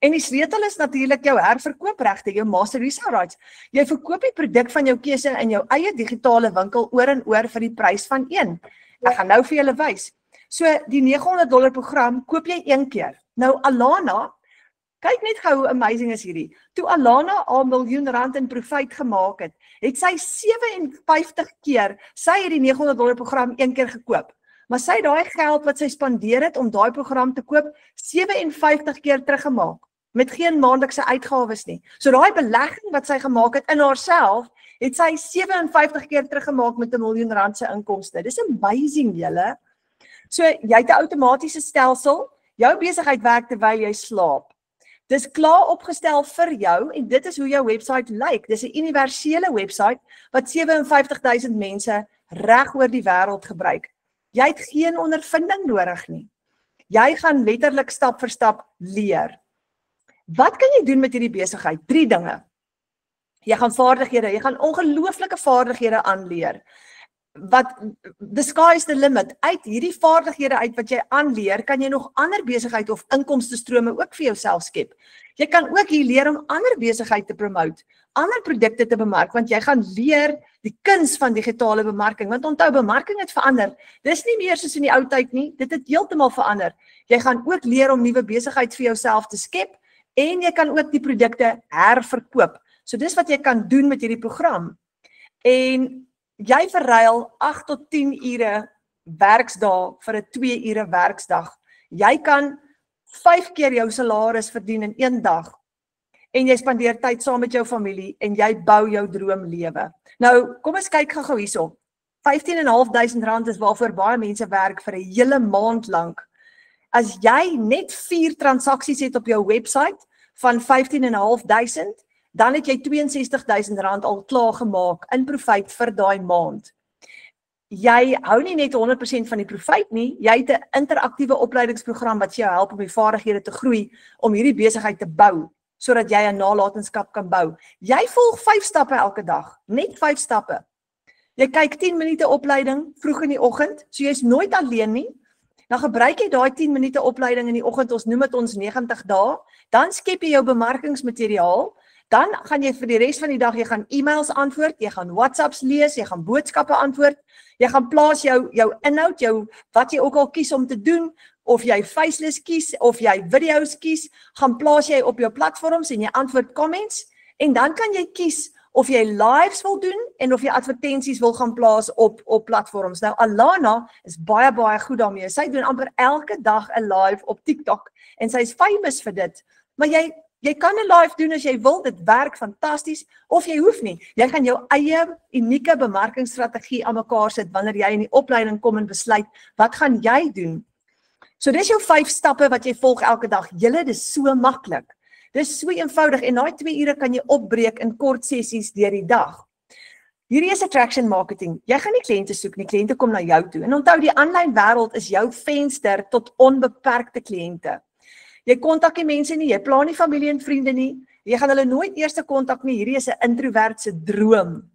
En die sleutel is natuurlik jou herverkoopregte, jou Master Resale Rights. Jy verkoop die produk van jou keuse in jou eie digitale winkel oor en oor vir die prys van een. Ek gaan nou vir julle wys. So die $900 program koop jy een keer. Nou Alana, kyk net gou hoe amazing is hierdie. Toe Alana al R1 miljoen in profiet gemaak het, het sy 57 keer, sy het die $900 program een keer gekoop. Maar sy het daai geld wat sy spandeer het om daai program te koop, 57 keer teruggemaak met geen maandelikse uitgawes nie. So daai belegging wat sy gemaak het in haarself, het sy 57 keer teruggemaak met R1 miljoen se inkomste. Dis amazing julle. So jy het 'n outomatiese stelsel, jou besigheid werk terwyl jy slaap. Dis klaar opgestel vir jou en dit is hoe jou webwerf lyk. Dis 'n universele webwerf wat 57,000 mense reg oor die wêreld gebruik. Jy het geen ondervinding nodig nie. Jy gaan letterlik stap vir stap leer. Wat kan jy doen met hierdie besigheid? 3 dinge. Jy gaan vaardighede, jy gaan ongelooflike vaardighede aanleer. The sky is the limit. Uit hierdie vaardighede uit wat jy aanleer, kan jy nog ander besigheid of inkomstestrome ook vir jouself skep. Jy kan ook hier leer om ander besigheid te promote, ander produkte te bemark, want jy gaan leer die kuns van digitale bemarking, want onthou, bemarking het verander. Dis nie meer soos in die ou tyd nie, dit het heeltemal verander. Jy gaan ook leer om nuwe besigheid vir jouself te skep, en jy kan ook die produkte herverkoop. So dis wat jy kan doen met hierdie program. En jy verruil 8 tot 10 ure werksdae vir 'n 2 ure werksdag. Jy kan 5 keer jou salaris verdien in 1 dag. En jy spandeer tyd saam met jou familie en jy bou jou droomlewe. Nou, kom ons kyk gou hierso. R15.500 is waarvoor baie mense werk vir 'n hele maand lank. As jy net 4 transaksies het op jou webwerf van 15.500, dan het jy R62.000 al klaar gemaak in profijt vir daai maand. Jy hou nie net 100% van die profijt nie, jy het 'n interaktiewe opleidingsprogram wat jou help om die vaardighede te groei, om hierdie besigheid te bou, sodat jy 'n nalatenskap kan bou. Jy volg 5 stappe elke dag, net 5 stappe. Jy kyk 10 minute opleiding vroeg in die oggend, so jy is nooit alleen nie. Dan gebruik jy daai 10 minute opleiding in die oggend, ons noem dit ons 90 dae, dan skep jy jou bemarkingsmateriaal. Dan gaan jy vir die res van die dag, jy gaan e-mails antwoord, jy gaan WhatsApps lees, jy gaan boodskappe antwoord, jy gaan plaas jou inhoud, wat jy ook al kies om te doen, of jy faceless kies, of jy video's kies, gaan plaas jy op jou platforms en jy antwoord comments, en dan kan jy kies of jy lives wil doen, en of jy advertensies wil gaan plaas op platforms. Nou, Alana is baie, baie goed daarmee. Sy doen amper elke dag 'n live op TikTok, en sy is famous vir dit, maar jy kan 'n live doen as jy wil, dit werk fantasties, of jy hoef nie. Jy gaan jou eie unieke bemarkingsstrategie aan mekaar sit, wanneer jy in die opleiding kom en besluit, wat gaan jy doen? So dis jou 5 stappe wat jy volg elke dag. Julle, dis so maklik. Dis so eenvoudig, en daai 2 ure kan jy opbreek in kort sessies deur die dag. Hierdie is attraction marketing. Jy gaan nie kliënte soek nie, kliënte kom na jou toe. En onthou, die aanlyn wêreld is jou venster tot onbeperkte kliënte. Jy kontak nie mense nie, jy pla nie familie en vriende nie, jy gaan hulle nooit eerste kontak nie, hierdie is 'n introvert se droom.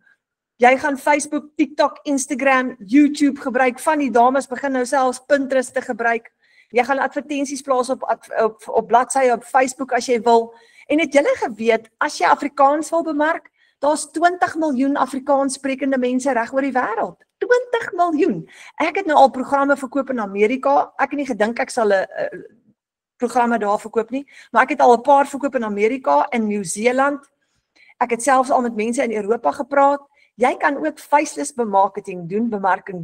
Jy gaan Facebook, TikTok, Instagram, YouTube gebruik, van die dames begin nou selfs Pinterest te gebruik. Jy gaan advertensies plaas op bladsye op Facebook as jy wil. En het julle geweet, as jy Afrikaans wil bemark, daar's 20 miljoen Afrikaans sprekende mense reg oor die wêreld. 20 miljoen. Ek het nou al programme verkoop in Amerika. Ek het nie gedink ek sal 'n programme daar verkoop nie, maar ek het al 'n paar verkoop in Amerika, in Nieu-Seeland. Ek het selfs al met mense in Europa gepraat. Jy kan ook faceless bemarking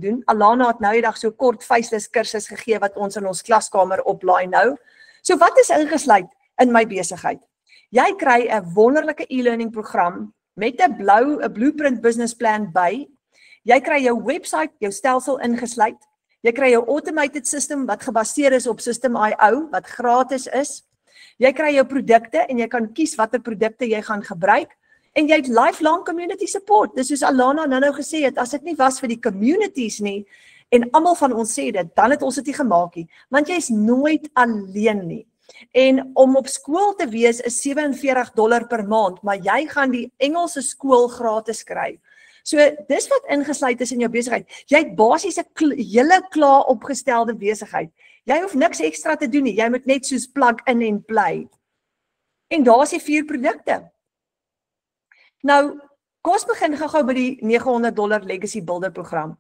doen. Alana het nou die dag so kort faceless kursus gegee wat ons in ons klaskamer oplaai nou. So wat is ingesluit in my besigheid? Jy kry 'n wonderlike e-learning program met 'n blueprint business plan by. Jy kry jou webwerf, jou stelsel ingesluit. Jy kry jou automated system wat gebaseer is op System IO, wat gratis is. Jy kry jou produkte en jy kan kies watter produkte jy gaan gebruik. En jy het lifelong community support. Dis soos Alana nou gesê het, as dit nie was vir die communities nie, en almal van ons sê dit, dan het ons dit nie gemaak nie, want jy is nooit alleen nie. En om op skool te wees is $47 per maand, maar jy gaan die Engelse skool gratis kry. So dis wat ingesluit is in jou besigheid. Jy het basies 'n hele klaar opgestelde besigheid. Jy hoef niks ekstra te doen nie, jy moet net soos plug in en play. En daar is die 4 produkte. Nou, kom ons begin gou by die $900 Legacy Builder program.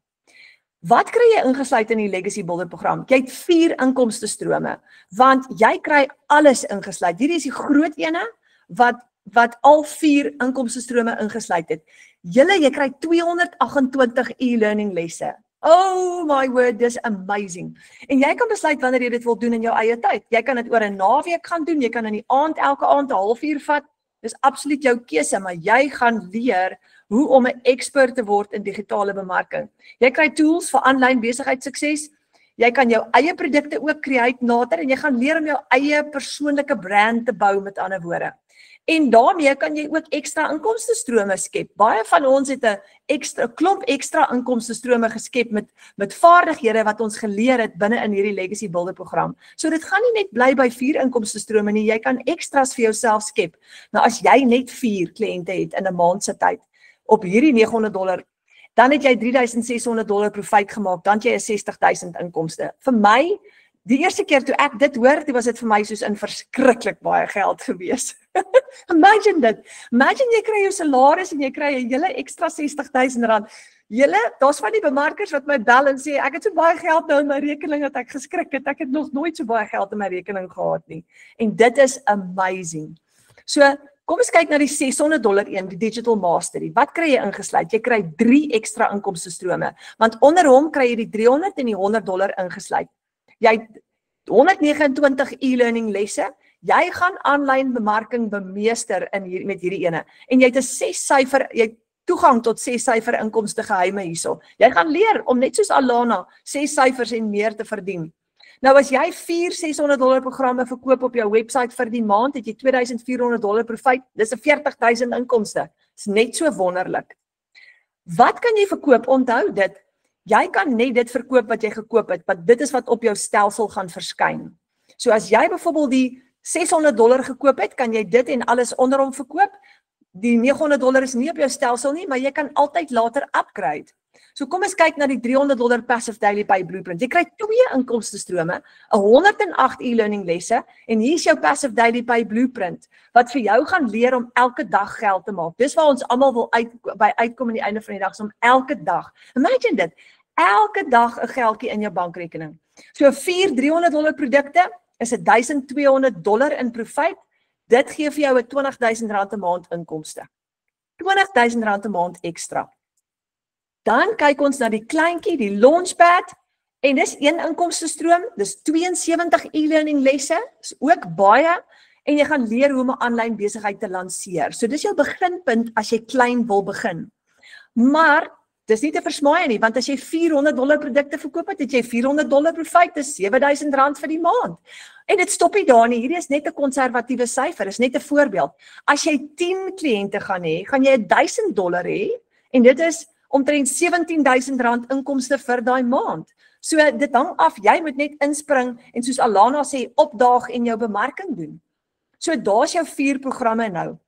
Wat kry jy ingesluit in die Legacy Builder program? Jy het 4 inkomstestrome, want jy kry alles ingesluit. Hierdie is die groot ene wat al 4 inkomstestrome ingesluit het. Jy kry 228 e-learning lesse. Oh my word, dis amazing. En jy kan besluit wanneer jy dit wil doen in jou eie tyd. Jy kan dit oor 'n naweek gaan doen, jy kan in die aand elke aand 'n halfuur vat. Dis absoluut jou keuse, maar jy gaan leer hoe om 'n expert te word in digitale bemarking. Jy kry tools vir aanlyn besigheidssukses. Jy kan jou eie produkte ook create nader en jy gaan leer om jou eie persoonlike brand te bou, met ander woorde. En daarmee kan jy ook ekstra inkomstestrome skep. Baie van ons het 'n klomp ekstra inkomstestrome geskep met vaardighede wat ons geleer het binne in hierdie Legacy Builder program. So dit gaan nie net bly by 4 inkomstestrome nie, jy kan ekstras vir jouself skep. Nou as jy net 4 kliënte het in 'n maand se tyd op hierdie $900, dan het jy $3,600 profijt gemaak, dan het jy 60,000 inkomste. Vir my, die eerste keer toe ek dit hoor, was dit vir my soos in verskriklik baie geld gewees. Imagine dit. Imagine jy kry jou salaris en jy kry 'n hele ekstra R60,000. Daar's van die bemarkers wat my bel en sê, ek het so baie geld nou in my rekening dat ek geskrik het. Ek het nog nooit so baie geld in my rekening gehad nie. En dit is amazing. So, kom ons kyk na die $600 een, die Digital Mastery. Wat kry jy ingesluit? Jy kry 3 ekstra inkomstestrome, want onder hom kry jy die $300 en die $100 ingesluit. Jy het 129 e-learning lesse, jy gaan aanlyn bemarking bemeester met hierdie ene, en jy het 'n 6-syfer, jy het toegang tot 6-syfer inkomste geheime hierso. Jy gaan leer om net soos Alana 6 syfers en meer te verdien. Nou as jy 4 $600 programme verkoop op jou website vir die maand, het jy $2,400 profijt, dis 'n 40,000 inkomste. Dis net so wonderlik. Wat kan jy verkoop? Onthou dit. Jy kan net dit verkoop wat jy gekoop het, want dit is wat op jou stelsel gaan verskyn. So as jy byvoorbeeld die $600 gekoop het, kan jy dit en alles onder hom verkoop. Die $900 is nie op jou stelsel nie, maar jy kan altyd later upgrade. So kom ons kyk na die $300 Passive Daily Pay Blueprint. Jy kry 2 inkomstestrome, 108 e-learning lesse, en hier is jou Passive Daily Pay Blueprint, wat vir jou gaan leer om elke dag geld te maak. Dis waar ons almal wil uitkom aan die einde van die dag, om elke dag. Imagine dit, elke dag 'n geldjie in jou bankrekening. So 4 $300 produkte is $1,200 in profijt. Dit gee vir jou 'n R20,000 'n maand inkomste. R20,000 'n maand ekstra. Dan kyk ons na die kleintjie, die Launchpad, en dis 1 inkomstestroom, dis 72 e-learning lesse, is ook baie, en jy gaan leer hoe om 'n aanlyn besigheid te lanseer. So dis jou beginpunt as jy klein wil begin. Maar dis nie te versmaai nie, want as jy $400 produkte verkoop het, het jy $400 profijt, dis R7,000 vir die maand. En dit stop nie daar nie, hierdie is net 'n konservatiewe syfer, is net 'n voorbeeld. As jy 10 kliënte gaan hê, gaan jy $1,000 hê, en dit is omtrent R17,000 inkomste vir daai maand. So dit hang af, jy moet net inspring en soos Alana sê, opdaag en jou bemarking doen. So daar's jou 4 programme nou.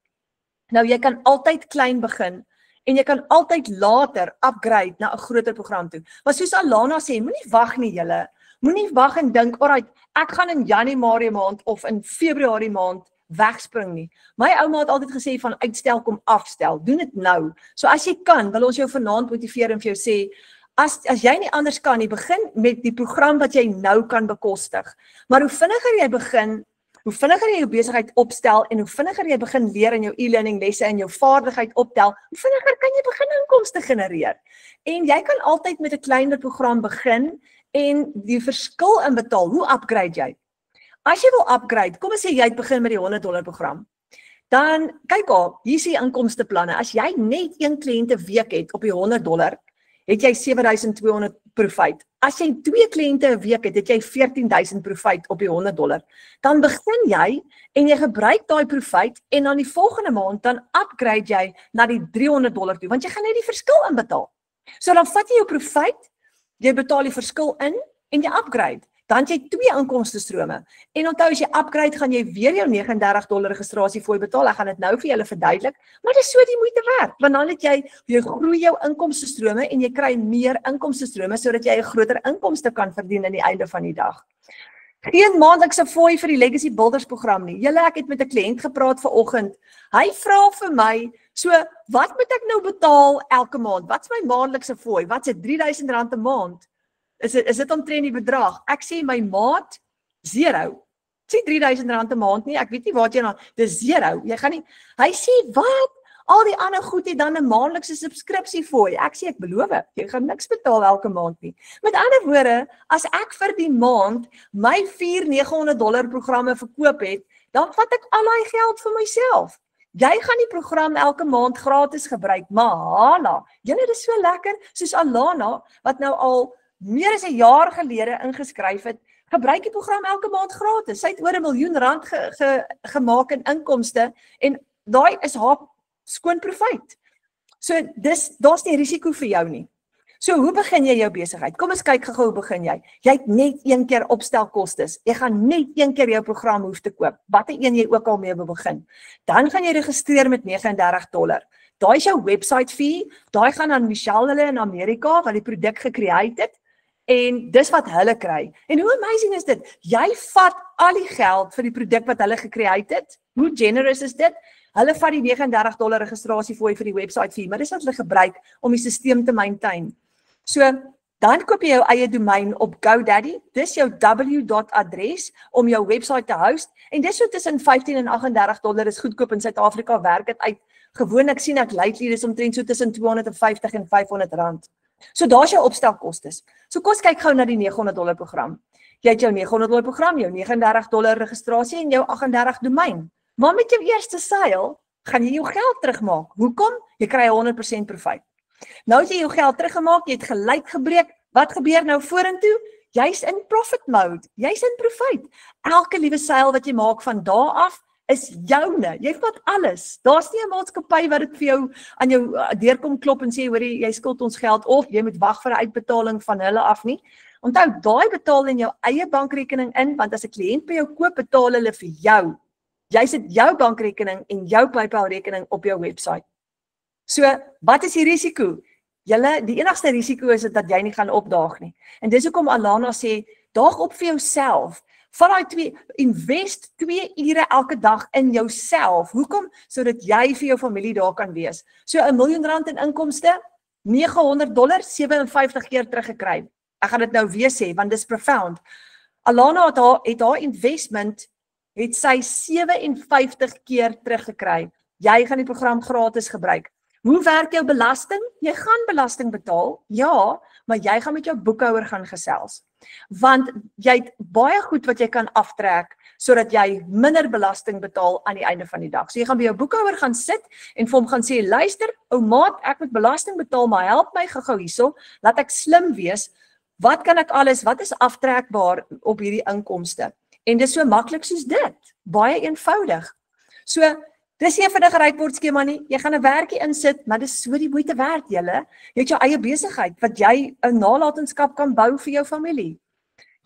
Nou jy kan altyd klein begin en jy kan altyd later upgrade na 'n groter program toe. Maar soos Alana sê, moenie wag nie julle. Moenie wag en dink, alright, ek gaan in Januarie maand of in Februarie maand wegspring nie. My ouma het altyd gesê van uitstel kom afstel, doen dit nou. So as jy kan, wil ons jou vanaand motiveer en vir jou sê, as jy nie anders kan nie, begin met die program wat jy nou kan bekostig. Maar hoe vinniger jy begin, hoe vinniger jy jou besigheid opstel en hoe vinniger jy begin leer in jou e-learning lesse en jou vaardigheid optel, hoe vinniger kan jy begin inkomste genereer. En jy kan altyd met 'n kleiner program begin en die verskil inbetaal. Hoe upgrade jy? As jy wil upgrade, kom ons sê jy het begin met die $100 program. Dan kyk al, hier is die inkomsteplanne. As jy net 1 kliënt 'n week het op die $100, het jy $7,200 profijt. As jy 2 kliënte 'n week het, het jy $14,000 profijt op die $100. Dan begin jy en jy gebruik daai profijt en dan die volgende maand dan upgrade jy na die $300 toe, want jy gaan net die verskil inbetaal. So dan vat jy jou profijt, jy betaal die verskil in en jy upgrade. Dan het jy 2 inkomstestrome. En onthou as jy upgrade, gaan jy weer jou $39 registrasiefooi betaal. Ek gaan dit nou vir julle verduidelik, maar dit is so die moeite werd, want dan het jy groei jou inkomstestrome en jy kry meer inkomstestrome sodat jy 'n groter inkomste kan verdien aan die einde van die dag. Geen maandelikse fooi vir die Legacy Builders program nie. Julle, ek het met 'n kliënt gepraat vanoggend. Hy vra vir my, so wat moet ek nou betaal elke maand? Wat's my maandelikse fooi? Wat's dit R3,000 'n maand? Is dit omtrent die bedrag? Ek sê my maat, 0. Sê R3,000 'n maand nie, ek weet nie wat jy nou, dis 0. Jy gaan nie, hy sê, wat? Al die ander goed het dan 'n maandelikse subskripsiefooi. Ek sê, ek beloof, jy gaan niks betaal elke maand nie. Met ander woorde, as ek vir die maand my $4,900 programme verkoop het, dan vat ek al daai geld vir myself. Jy gaan die program elke maand gratis gebruik, maar hala, julle is so lekker, soos Alana, wat nou al meer as 'n jaar gelede ingeskryf het, gebruik die program elke maand gratis. Sy het oor R1 miljoen gemaak in inkomste en daai is haar skoon profijt. So daar's nie risiko vir jou nie. So hoe begin jy jou besigheid? Kom ons kyk gou hoe begin jy. Jy het net een keer opstelkostes. Jy gaan net een keer jou program hoef te koop. Watter een jy ook al mee wil begin. Dan gaan jy registreer met $39. Daai is jou website fee. Daai gaan aan Michelle hulle in Amerika wat die produk gecreate het. En dis wat hulle kry. En hoe amazing is dit? Jy vat al die geld vir die produk wat hulle gecreate het. Hoe generous is dit? Hulle vat die $39 registrasiefooi vir die website fee, maar dis wat hulle gebruik om die stelsel te maintain. So, dan koop jy jou eie domein op GoDaddy. Dis jou w.adres om jou website te host. En dis so tussen $15 en $38 is goedkoop in Suid-Afrika, werk het uit. Gewoonlik sien ek lately dis omtrent so tussen R250 en R500. So daar's jou opstelkostes. So kom ons kyk gou na die $900 program. Jy het jou $900 program, jou $39 registrasie en jou 38 domein. Maar met jou eerste sale gaan jy jou geld terugmaak. Hoekom? Jy kry 100% profijt. Nou het jy jou geld teruggemaak, jy het gelyk gebreek. Wat gebeur nou vorentoe? Jy's in profit mode. Jy's in profijt. Elke liewe sale wat jy maak van daar af is joune. Jy vat alles. Daar's nie 'n maatskappy wat dit vir jou aan jou deurkom klop en sê hoor jy skuld ons geld of jy moet wag vir 'n uitbetaling van hulle af nie. Onthou, daai betaal in jou eie bankrekening in, want as 'n kliënt by jou koop, betaal hulle vir jou. Jy sit jou bankrekening en jou PayPal rekening op jou website. So, wat is die risiko? Die enigste risiko is dat jy nie gaan opdaag nie. En dis hoekom Alana sê, daag op vir jouself. Invest 2 ure elke dag in jouself. Hoekom? Sodat jy vir jou familie daar kan wees. So R1 miljoen in inkomste, $900, 57 keer teruggekry. Ek gaan dit nou weer sê, want dis profound. Alana het haar investment, het sy 57 keer teruggekry. Jy gaan die program gratis gebruik. Hoe werk jou belasting? Jy gaan belasting betaal, ja, maar jy gaan met jou boekhouer gaan gesels. Want jy het baie goed wat jy kan aftrek, sodat jy minder belasting betaal aan die einde van die dag. So jy gaan by jou boekhouer gaan sit en vir hom gaan sê, luister, ou maat, ek moet belasting betaal, maar help my gou hierso, laat ek slim wees, wat kan ek alles, wat is aftrekbaar op hierdie inkomste? En dis so maklik soos dit, baie eenvoudig. So, dis nie 'n vinnig rykword skema nie, jy gaan 'n werkie insit, maar dis so die moeite werd julle. Jy het jou eie besigheid, wat jy 'n nalatenskap kan bou vir jou familie.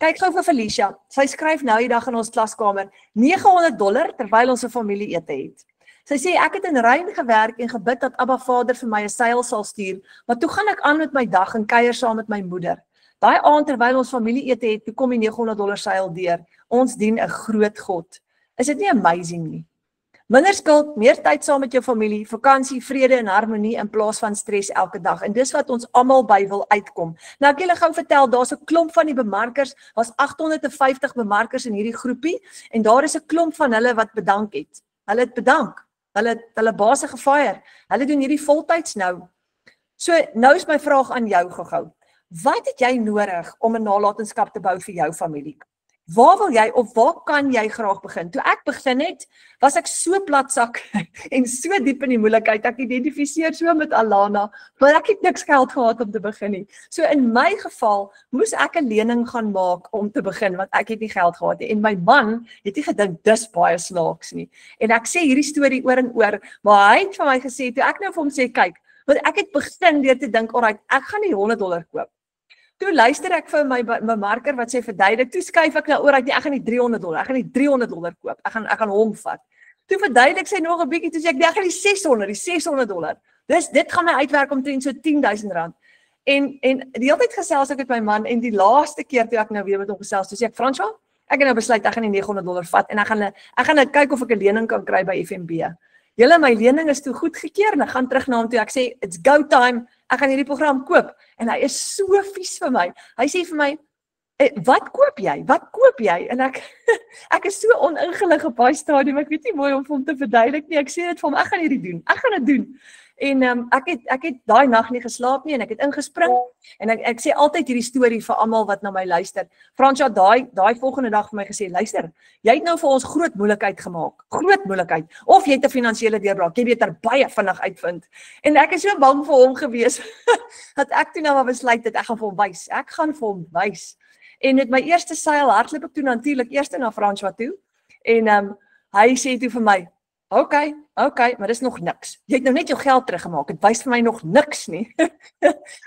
Kyk gou vir Felicia, sy skryf nou die dag in ons klaskamer, $900 terwyl ons 'n familieete het. Sy sê, ek het in Rein gewerk en gebid dat Abba Vader vir my 'n seil sal stuur, maar toe gaan ek aan met my dag en kuier saam met my moeder. Daai aand terwyl ons familieete het, toe kom die $900 seil deur. Ons dien 'n groot God. Is dit nie amazing nie? Minder skuld, meer tyd saam met jou familie, vakansie, vrede en harmonie in plaas van stres elke dag. En dis wat ons almal by wil uitkom. Nou ek julle gou vertel, daar's 'n klomp van die bemarkers, was 850 bemarkers in hierdie groepie en daar is 'n klomp van hulle wat bedank het. Hulle het bedank. Hulle het hulle baase gefire. Hulle doen hierdie voltyds nou. So nou is my vraag aan jou gou-gou. Wat het jy nodig om 'n nalatenskap te bou vir jou familie? Waar wil jy of waar kan jy graag begin? Toe ek begin het, was ek so platsak en so diep in die moeilikheid. Ek identifiseer so met Alana, maar ek het niks geld gehad om te begin nie. So in my geval moes ek 'n lening gaan maak om te begin, want ek het nie geld gehad nie. En my man het nie gedink dis baie snaaks nie. En ek sê hierdie storie oor en oor, maar hy het vir my gesê, toe ek nou vir hom sê, kyk, want ek het begin deur te dink, alright, ek gaan die $100 koop. Toe luister ek vir my marker wat sê verduidelik, toe skuif ek nou oor, ek gaan nie $300, ek gaan nie $300 koop, ek gaan hom vat. Toe verduidelik sy nog 'n bietjie, toe sê ek gaan die $600. Dit gaan my uitwerk omtrent so R10,000. En die hele tyd gesels ek met my man, en die laaste keer toe ek nou weer met hom gesels, toe sê ek, François, ek het nou besluit, ek gaan die $900 vat, en ek gaan nou kyk of ek 'n lening kan kry by FNB. Julle, my lening is toe goedgekeur, en ek gaan terug na hom toe, ek sê, it's go time, ek gaan hierdie program koop, en hy is so vies vir my. Hy sê vir my, wat koop jy? Wat koop jy? En ek is so oningelig op daai stadium, ek weet nie mooi om vir hom te verduidelik nie, ek sê dit vir hom, ek gaan hierdie doen, ek gaan dit doen. En ek het daai nag nie geslaap nie en ek het ingespring en ek sê altyd hierdie storie vir almal wat na my luister. Fransja daai volgende dag vir my gesê, luister, jy het nou vir ons groot moeilikheid gemaak. Groot moeilikheid. Of jy het 'n finansiële deurbraak. Jy beter baie vinnig uitvind. En ek is so bang vir hom gewees dat ek toe nou maar besluit het ek gaan vir hom wys. Ek gaan vir hom wys. En met my eerste seil hardloop ek toe natuurlik eers na Fransja toe. En hy sê toe vir my, Okay, maar dis nog niks. Jy het nou net jou geld teruggemaak. Dit wys vir my nog niks nie.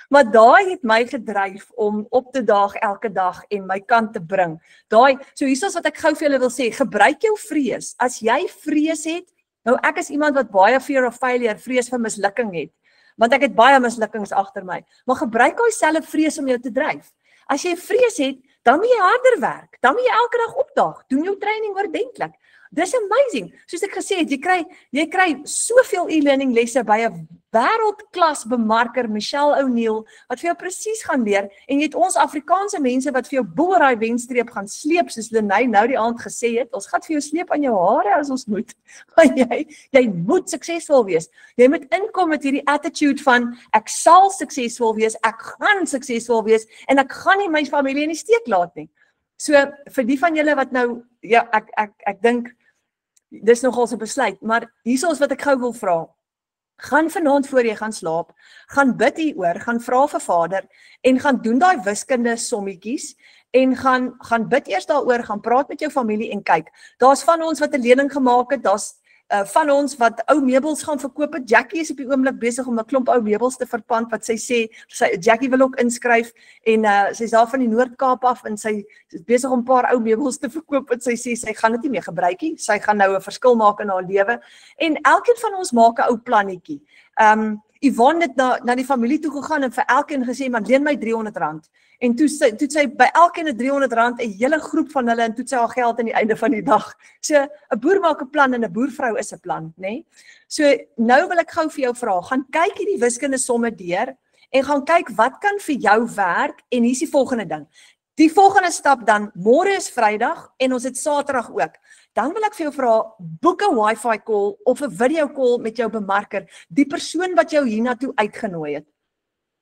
Maar daai het my gedryf om op te daag elke dag en my kant te bring. So hier is wat ek gou vir julle wil sê, gebruik jou vrees. As jy vrees het, nou ek is iemand wat baie fear of failure, vrees vir mislukking het. Want ek het baie mislukkings agter my. Maar gebruik daai selfe vrees om jou te dryf. As jy vrees het, dan moet jy harder werk. Dan moet jy elke dag opdaag. Doen jou training oordentlik. Dis amazing. Soos ek gesê het, jy kry soveel e-learning lesse by 'n wêreldklas bemarker, Michelle O'Neil, wat vir jou presies gaan leer en jy het ons Afrikaanse mense wat vir jou bo oor daai wenstreep gaan sleep, soos Lenay nou die aand gesê het. Ons gaan vir jou sleep aan jou hare as ons moet. Maar jy moet suksesvol wees. Jy moet inkom met hierdie attitude van ek sal suksesvol wees, ek gaan suksesvol wees en ek gaan nie my familie in die steek laat nie. So vir die van julle wat nou ek dink dis nogal 'n besluit, maar hierso is wat ek gou wil vra. Gaan vanaand voor jy gaan slaap, gaan bid hieroor, gaan vra vir Vader en gaan doen daai wiskunde sommetjies en gaan bid eers daaroor, gaan praat met jou familie en kyk. Daar's van ons wat 'n lening gemaak het, daar's van ons wat ou meubels gaan verkoop het. Jackie is op die oomblik besig om 'n klomp ou meubels te verpand wat sy sê, Jackie wil ook inskryf en sy's daar van die Noord-Kaap af en sy is besig om 'n paar ou meubels te verkoop wat sy sê sy gaan dit nie meer gebruik nie. Sy gaan nou 'n verskil maak in haar lewe. En elkeen van ons maak 'n ou plannetjie. Yvonne het na die familie toe gegaan en vir elkeen gesê, maar leen my R300. En toe sy by elkeen R300, 'n hele groep van hulle en toe sy haar geld aan die einde van die dag. So 'n boer maak 'n plan en 'n boervrou is 'n plan, nê? So nou wil ek gou vir jou vra, gaan kyk hierdie wiskunde somme deur en gaan kyk wat kan vir jou werk en hier's die volgende ding. Die volgende stap dan, môre is Vrydag en ons het Saterdag ook. Dan wil ek vir jou vra, boek 'n Wi-Fi call of 'n video call met jou bemarker, die persoon wat jou hiernatoe uitgenooi het.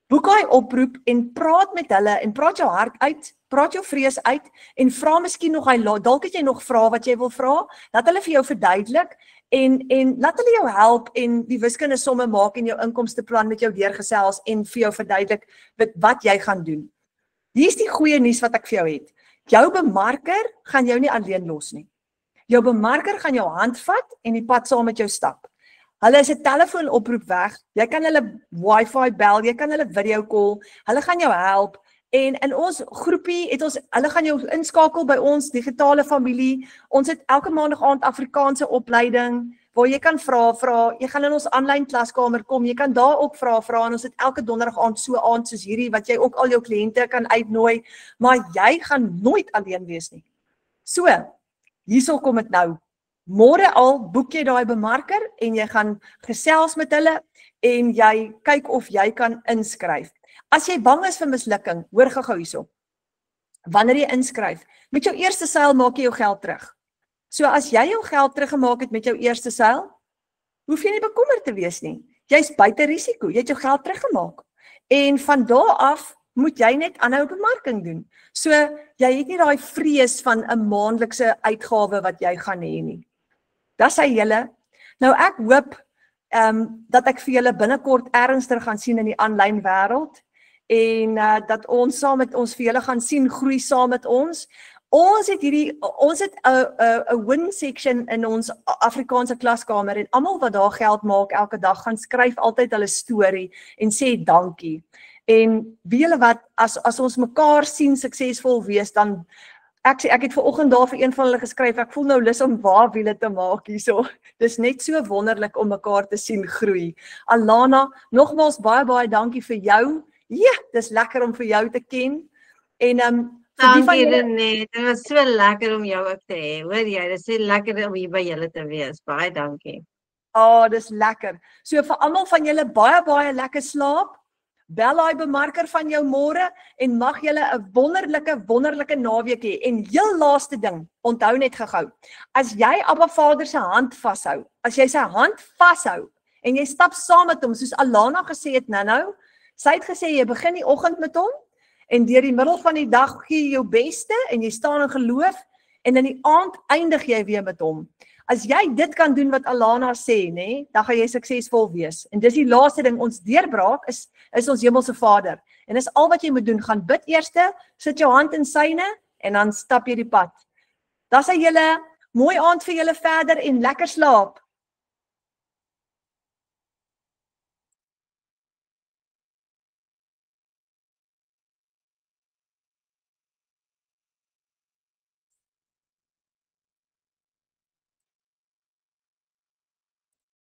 Boek hy oproep en praat met hulle en praat jou hart uit, praat jou vrees uit en vra miskien nog dalk het jy nog vrae wat jy wil vra, laat hulle vir jou verduidelik en laat hulle jou help en die wiskunde somme maak en jou inkomsteplan met jou deurgesels en vir jou verduidelik wat jy gaan doen. Hier is die goeie nuus wat ek vir jou het. Jou bemarker gaan jou nie alleen los nie. Jou bemarker gaan jou hand vat en die pad saam met jou stap. Hulle is 'n telefoonoproep weg, jy kan hulle Wi-Fi bel, jy kan hulle video call, hulle gaan jou help en in ons groepie hulle gaan jou inskakel by ons digitale familie. Ons het elke maandag aand Afrikaanse opleiding waar jy kan vra, jy gaan in ons aanlyn klaskamer kom, jy kan daar ook vra en ons het elke donderdag aand so aand soos hierdie wat jy ook al jou kliënte kan uitnooi, maar jy gaan nooit alleen wees nie. So, hierso kom dit nou. Môre al boek jy daai bemarker en jy gaan gesels met hulle en jy kyk of jy kan inskryf. As jy bang is vir mislukking, hoor gou hierso. Wanneer jy inskryf, met jou eerste seil maak jy jou geld terug. So as jy jou geld teruggemaak het met jou eerste seil, hoef jy nie bekommerd te wees nie. Jy's buite risiko, jy het jou geld teruggemaak. En van daar af moet jy net aanhou bemarking doen. So jy het nie daai vrees van 'n maandelikse uitgawe wat jy gaan hê nie. Dis hy julle. Nou ek hoop dat ek vir julle binnekort ernstig gaan sien in die aanlyn wêreld en dat ons saam met ons vir julle gaan sien groei saam met ons. Ons het 'n win section in ons Afrikaanse klaskamer en almal wat daar geld maak elke dag gaan skryf altyd hulle storie en sê dankie. En weet julle wat, as ons mekaar sien suksesvol wees, dan ek het vanoggend daar vir een van hulle geskryf, ek voel nou lus om waarwiele te maak hierso. Dis net so wonderlik om mekaar te sien groei. Alana, nogmaals baie dankie vir jou. Ja, dis lekker om vir jou te ken. En dankie Renet, dit was so lekker om jou ook te hê. Hoor jy, dis so lekker om hier by julle te wees. Baie dankie. Dis lekker. So vir almal van julle baie lekker slaap. Bel daai bemarker van jou môre en mag julle 'n wonderlike naweek hê. En heel laaste ding, onthou net gou-gou. As jy Abba Vader se hand vashou, as jy sy hand vashou en jy stap saam met hom, soos Alana gesê het nou. Sy het gesê jy begin die oggend met hom en deur die middel van die dag gee jy jou beste en jy staan in geloof en in die aand eindig jy weer met hom. As jy dit kan doen wat Alana sê, nê, dan gaan jy suksesvol wees. En dis die laaste ding, ons deurbraak is ons hemelse Vader. En dis al wat jy moet doen, gaan bid eerste, sit jou hand in syne en dan stap jy die pad. Dan sê julle mooi aand vir julle verder en lekker slaap.